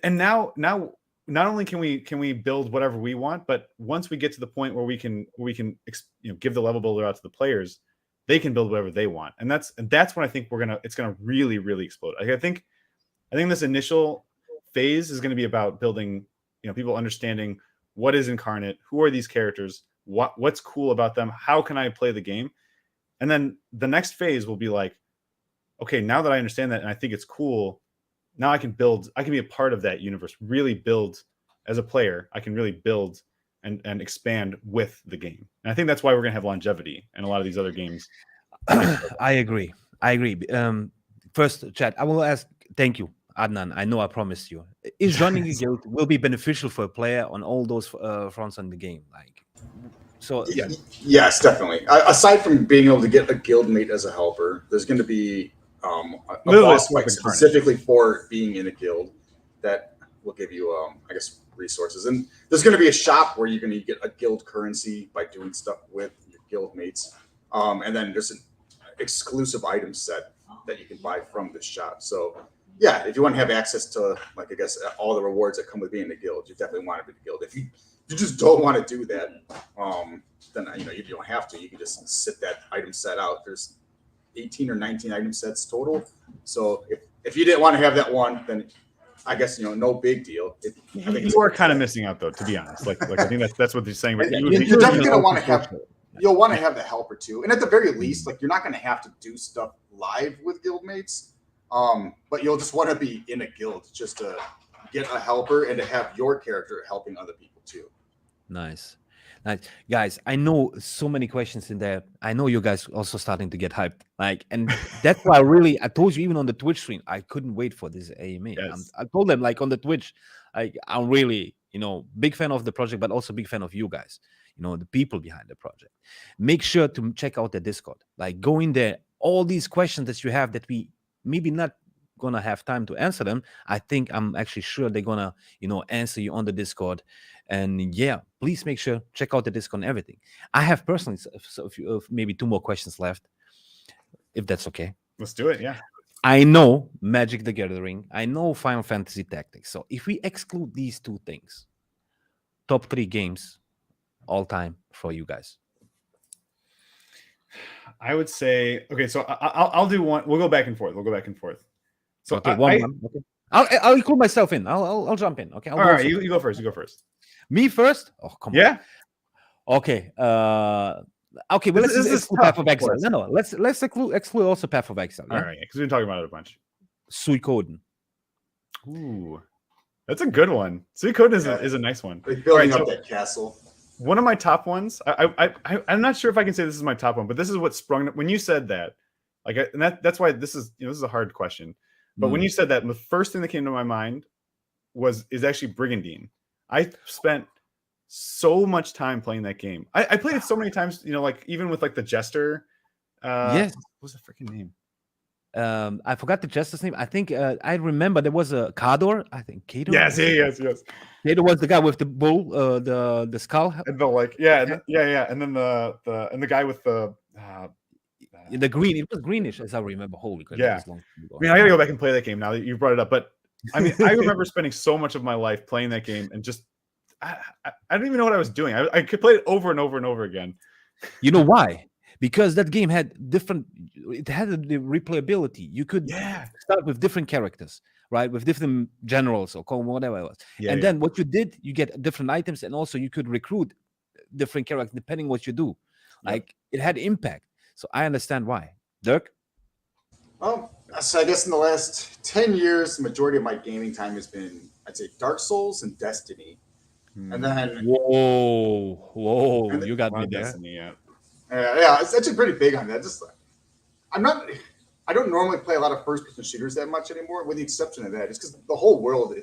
and now not only can we build whatever we want, but once we get to the point where we can give the level builder out to the players, they can build whatever they want, and that's when I think it's gonna really, really explode. I think this initial phase is going to be about building, people understanding what is Incarnate, who are these characters, what's cool about them, how can I play the game, and then the next phase will be like, okay, now that I understand that and I think it's cool, now I can be a part of that universe, really build as a player. I can really build and expand with the game. And I think that's why we're going to have longevity in a lot of these other games. I agree. First, chat, I will ask, thank you, Adnan. I know I promised you. Is running a guild will be beneficial for a player on all those fronts in the game? Like, so yeah. Yes, definitely. Aside from being able to get a guild mate as a helper, there's going to be a boss fight specifically for being in a guild that will give you, I guess, resources. And there's going to be a shop where you're going to get a guild currency by doing stuff with your guild mates. And then there's an exclusive item set that you can buy from this shop. So yeah, if you want to have access to, like, I guess, all the rewards that come with being in a guild, you definitely want to be in a guild. If you just don't want to do that, then you don't have to. You can just sit that item set out. There's 18 or 19 item sets total. So if you didn't want to have that one, then I guess no big deal. I think you are kind of missing out, though, to be honest. Like I think that's what they're saying. You're definitely gonna want to have. You'll want to have the helper too, and at the very least, like, you're not going to have to do stuff live with guildmates, but you'll just want to be in a guild just to get a helper and to have your character helping other people too. Nice. Nice. Guys, I know so many questions in there. I know you guys also starting to get hyped. And that's why I told you even on the Twitch stream, I couldn't wait for this AMA. Yes. I told them on the Twitch, I'm really, big fan of the project, but also big fan of you guys, the people behind the project. Make sure to check out the Discord. Go in there. All these questions that you have that we maybe not gonna have time to answer them. I think I'm actually sure they're gonna, answer you on the Discord. And yeah, please make sure check out the Discord and everything. I have personally maybe 2 more questions left, if that's okay. Let's do it. Yeah. I know Magic the Gathering. I know Final Fantasy Tactics. So if we exclude these 2 things, top 3 games all time for you guys. I would say, okay, so I'll do one. We'll go back and forth. So okay, one. Okay. I'll include myself in. I'll jump in. Okay. All right, you go first. You go first. Me first? Oh, come on. Yeah. Okay. Okay. Well, let's exclude Path of Exile. No. Let's exclude also Path of Exile. Yeah? All right, because we've been talking about it a bunch. Suikoden. Ooh, that's a good one. Suikoden is a nice one. Like building up that castle. One of my top ones. I'm not sure if I can say this is my top one, but this is what sprung when you said that. And that's why this is this is a hard question. But when you said that, the first thing that came to my mind is actually Brigandine. I spent so much time playing that game. I played it so many times, even with the Jester. Yes. What was the freaking name? I forgot the Jester's name. I think I remember there was a Kador. I think Kador. Yes. Kador was the guy with the bull, the skull. And and then the guy with the green. It was greenish, as I remember. Holy crap! Yeah. I mean, I gotta go back and play that game now that you brought it up. But I mean, I remember spending so much of my life playing that game and just I don't even know what I was doing. I could play it over and over and over again. You know why? Because that game had the replayability. You could start with different characters, right? With different generals or whatever it was. Then what you did, you get different items, and also you could recruit different characters depending what you do. It had impact. So I understand why. Dirk? So I guess in the last 10 years, the majority of my gaming time has been, I'd say, Dark Souls and Destiny. And then whoa, you got me there. Destiny, it's actually pretty big on that. I don't normally play a lot of first-person shooters that much anymore, with the exception of that. Just because the whole world,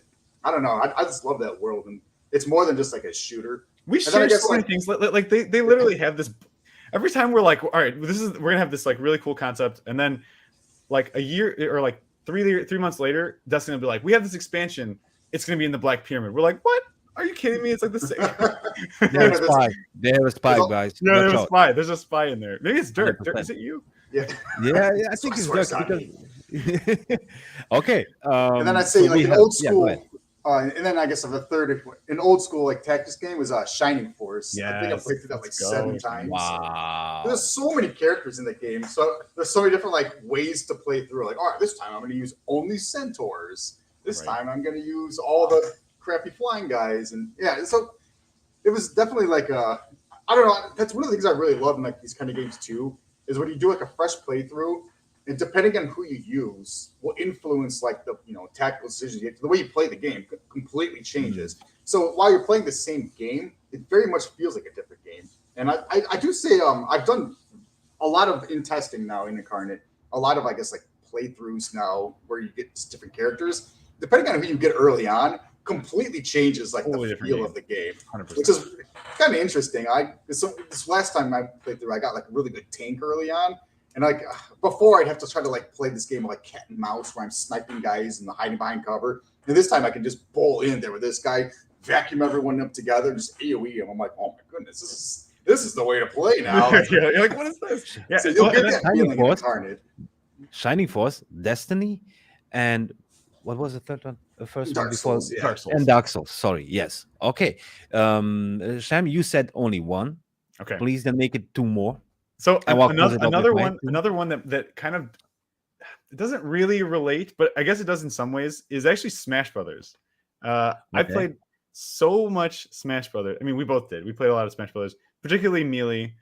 I don't know. I just love that world, and it's more than just like a shooter. We share so many things. They literally have this. Every time we're like, all right, we're gonna have this really cool concept, and then a year or 3 months later, Destiny will be like, we have this expansion. It's gonna be in the Black Pyramid. We're like, what? Are you kidding me? It's the same. There's a spy. There's a spy, guys. Yeah, there's a spy. There's a spy in there. Maybe it's Dirk. 100%. Dirk, is it you? Yeah. I think it's Dirk. Okay. And then I'd say an old school. And then I guess a third, an old school Tactics game was Shining Force. I think I played through that 7 times. Wow. There's so many characters in the game, so there's so many different ways to play through. All right, this time I'm going to use only centaurs. This time I'm going to use all the crappy flying guys, and so it was definitely I don't know. That's one of the things I really love in these kind of games too, is when you do a fresh playthrough. And depending on who you use, will influence the tactical decisions you get. The way you play the game completely changes. So while you're playing the same game, it very much feels like a different game. And I do say I've done a lot of in testing now in Incarnate, a lot of playthroughs now where you get different characters. Depending on who you get early on, completely changes the feel of the game, 100%. Which is kind of interesting. This last time I played through, I got a really good tank early on. And before, I'd have to try to play this game of cat and mouse, where I'm sniping guys and hiding behind cover. And this time, I can just bowl in there with this guy, vacuum everyone up together, just AOE him. I'm like, oh my goodness, this is the way to play now. You're like, what is this? Yeah, so you'll get that feeling in Incarnate. Shining Force, Destiny, and what was the third one? The first Dark one before Souls, Dark Souls. And Dark Souls. Sorry, yes. Okay. Sham, you said only one. Okay. Please then make it 2 more. So another one that kind of, it doesn't really relate, but I guess it does in some ways, is actually Smash Brothers. I played so much Smash Brothers. I mean, we both did. We played a lot of Smash Brothers, particularly Melee.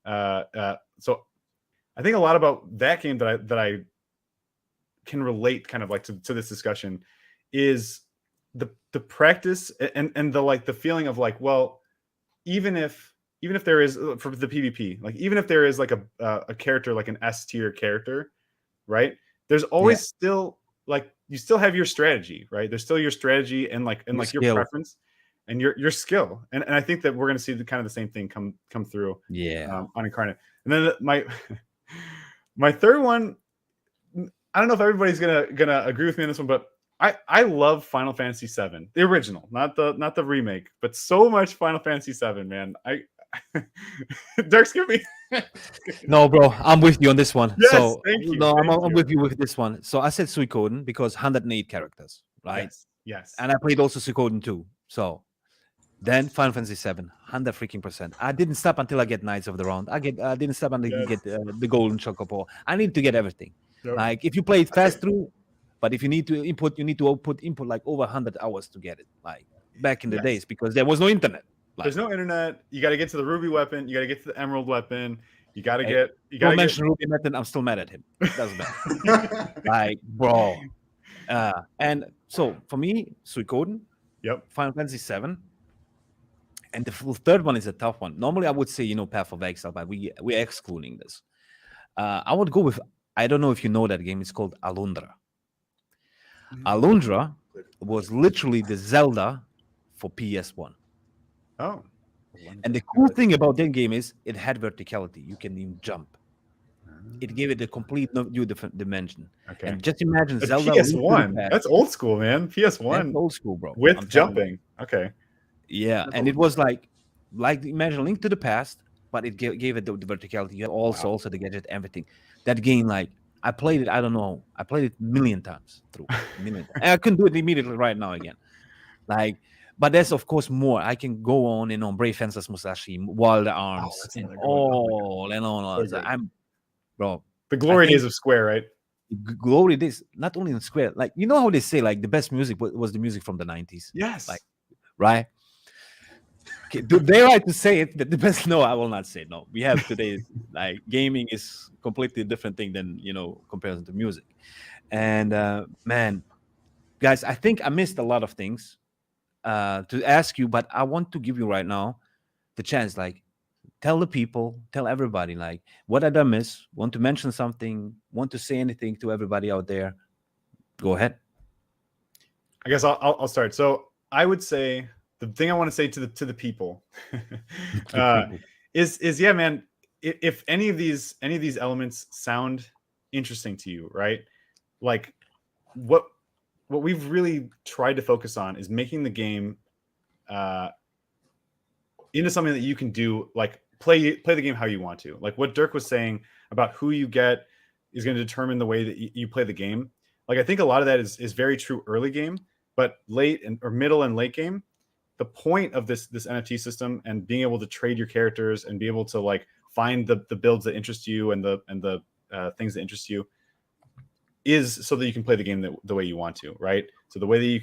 So I think a lot about that game that I can relate kind of to this discussion is the practice and the the feeling of well, even if there is for the PvP, like even if there is like a character like an S tier character, right? There's always still like you still have your strategy, right? There's still your strategy and your preference and your skill. And I think that we're gonna see the kind of the same thing come through on Incarnate. And then my third one, I don't know if everybody's gonna agree with me on this one, but I love Final Fantasy VII, the original, not the remake, but so much Final Fantasy VII, man. Dirk's give me. No, bro, I'm with you on this one. Yes, so thank you. No, I'm with you with this one. So I said Suikoden because 108 characters, right? Yes. And I played also Suikoden 2. So then Final Fantasy 7, 100%. I didn't stop until I get Knights of the Round. I didn't stop until you get the Golden Chocobo. I need to get everything. Yep. Like if you play it fast through, but if you need to input, you need to input like over 100 hours to get it. Like back in the days, because there was no internet. There's no internet. You got to get to the Ruby weapon. You got to get to the Emerald weapon. You got to get. You got to mention Ruby weapon. I'm still mad at him. Doesn't matter. Like, bro. And so for me, Suikoden. Yep. Final Fantasy 7. And the third one is a tough one. Normally, I would say Path of Exile, but we're excluding this. I would go with. I don't know if you know that game. It's called Alundra. Alundra was literally the Zelda for PS1. Oh. And the cool thing about that game is it had verticality. You can even jump. It gave it a complete new different dimension. Okay. And just imagine but Zelda. PS1. That's old school, man. PS1. That's old school, bro. With jumping. Okay. Yeah. That's and it was like imagine Link to the Past, but it gave it the verticality. You also the gadget, everything. That game, like, I played it, I don't know. I played it a million times through. And I couldn't do it immediately right now again. Like, but there's of course more. I can go on and on. Brave Fencer's Musashi, Wild Arms, and all. I'm, bro. The glory days of Square, right? Glory days, not only in Square. Like, you know how they say like the best music was the music from the 90s. Yes. Like, right? Okay, do they right to say it? The best? No, I will not say no. We have today like gaming is completely different thing than comparison to music. And man, guys, I think I missed a lot of things to ask you, but I want to give you right now the chance. Like, tell the people, tell everybody, like, what did I miss? Want to mention something? Want to say anything to everybody out there? Go ahead. I guess I'll start. So I would say. The thing I want to say to the people is yeah, man. If any of these elements sound interesting to you, right? Like what we've really tried to focus on is making the game into something that you can do, like play the game how you want to. Like what Dirk was saying about who you get is going to determine the way that you play the game. Like I think a lot of that is very true early game, but late or middle and late game. The point of this NFT system and being able to trade your characters and be able to like find the builds that interest you and the things that interest you is so that you can play the game the way you want to, right? So the way that you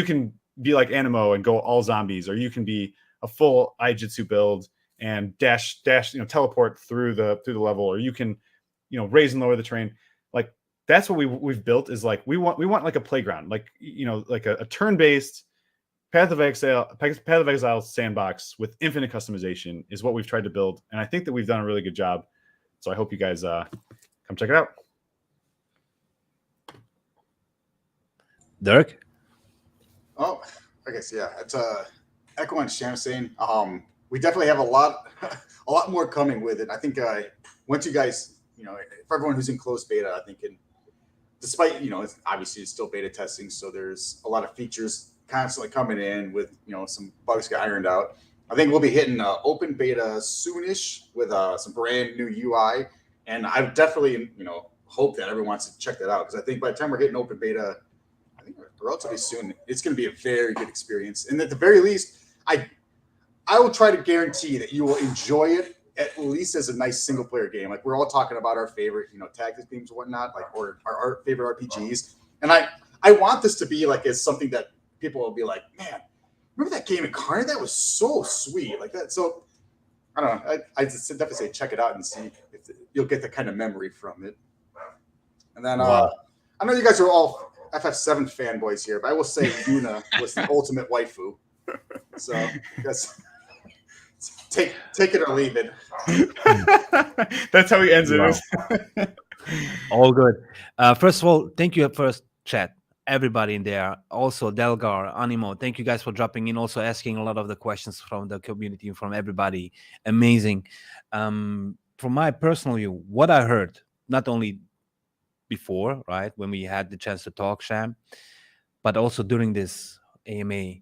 can be like Animo and go all zombies, or you can be a full Aijutsu build and dash teleport through the level, or you can raise and lower the terrain. Like that's what we've built is like we want like a playground, like like a turn-based Path of Exile sandbox with infinite customization is what we've tried to build, and I think that we've done a really good job. So I hope you guys come check it out. Dirk? Oh, I guess yeah. It's echoing Sham saying. We definitely have a lot more coming with it. I think once you guys, for everyone who's in closed beta, I think, despite it's still beta testing, so there's a lot of features constantly coming in with some bugs get ironed out. I think we'll be hitting open beta soonish with some brand new UI, and I definitely hope that everyone wants to check that out, because I think by the time we're hitting open beta, I think relatively soon, it's going to be a very good experience. And at the very least, I will try to guarantee that you will enjoy it at least as a nice single player game. Like we're all talking about our favorite tactics games and whatnot, like or our favorite RPGs, and I want this to be like as something that people will be like, man, remember that game Incarnate? That was so sweet, like that. So I don't know. I just definitely say check it out and see if you'll get the kind of memory from it. And then I know you guys are all FF7 fanboys here, but I will say Yuna was the ultimate waifu. So Take it or leave it. That's how he ends Wow. it. All good. First of all, thank you first, chat. Everybody in there. Also, Delgar, Animo, thank you guys for dropping in. Also, asking a lot of the questions from the community and from everybody. Amazing. From my personal view, what I heard, not only before, right, when we had the chance to talk, Sham, but also during this AMA,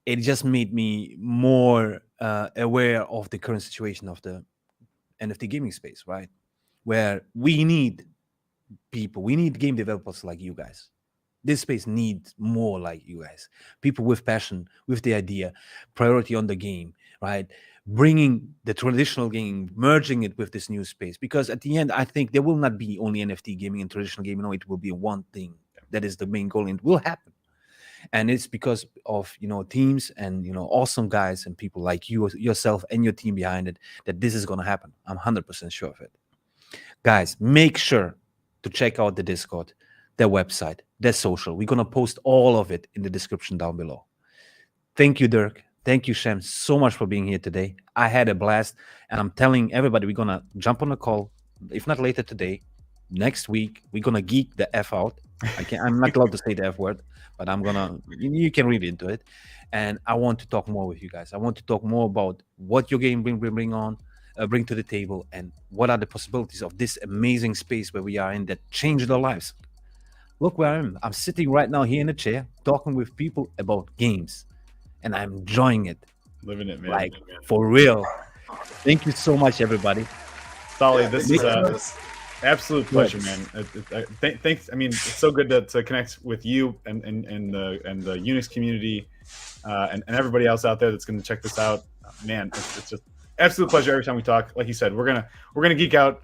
it just made me more aware of the current situation of the NFT gaming space, right? Where we need people, we need game developers like you guys. This space needs more like you guys, people with passion, with the idea, priority on the game, right? Bringing the traditional game, merging it with this new space. Because at the end, I think there will not be only NFT gaming and traditional gaming. No, it will be one thing that is the main goal, and it will happen. And it's because of teams and awesome guys and people like you yourself and your team behind it that this is going to happen. I'm 100% sure of it. Guys, make sure to check out the Discord, their website, their social. We're going to post all of it in the description down below. Thank you, Dirk. Thank you, Sham, so much for being here today. I had a blast, and I'm telling everybody we're going to jump on a call, if not later today, next week. We're going to geek the F out. I'm not allowed to say the F word, but you can read into it. And I want to talk more with you guys. I want to talk more about what your game bring to the table, and what are the possibilities of this amazing space where we are in that changed our lives. Look where I am. I'm sitting right now here in a chair talking with people about games, and I'm enjoying it. Living it, man. Like, for real. Thank you so much, everybody. Solly, this is absolute pleasure, man. Thanks. I mean, it's so good to connect with you and the Unix community and everybody else out there that's going to check this out. Man, it's just absolute pleasure every time we talk. Like you said, we're gonna geek out.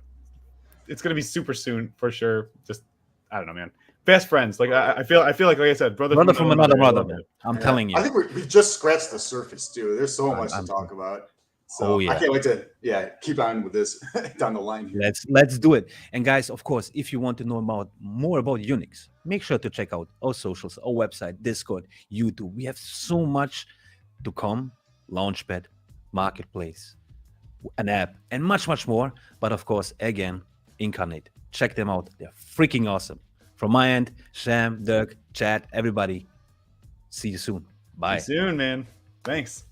It's gonna be super soon for sure. Just I don't know, man. Best friends. Like I feel like I said, brother from another mother. Man. I'm telling you. I think we've just scratched the surface too. There's so much to talk about. So I can't wait to keep on with this down the line here. Let's do it. And guys, of course, if you want to know more about Unix, make sure to check out our socials, our website, Discord, YouTube. We have so much to come. Launchpad, Marketplace, an app, and much, much more. But of course, again, Incarnate. Check them out. They're freaking awesome. From my end, Sham, Dirk, Chad, everybody. See you soon. Bye. See you soon, man. Thanks.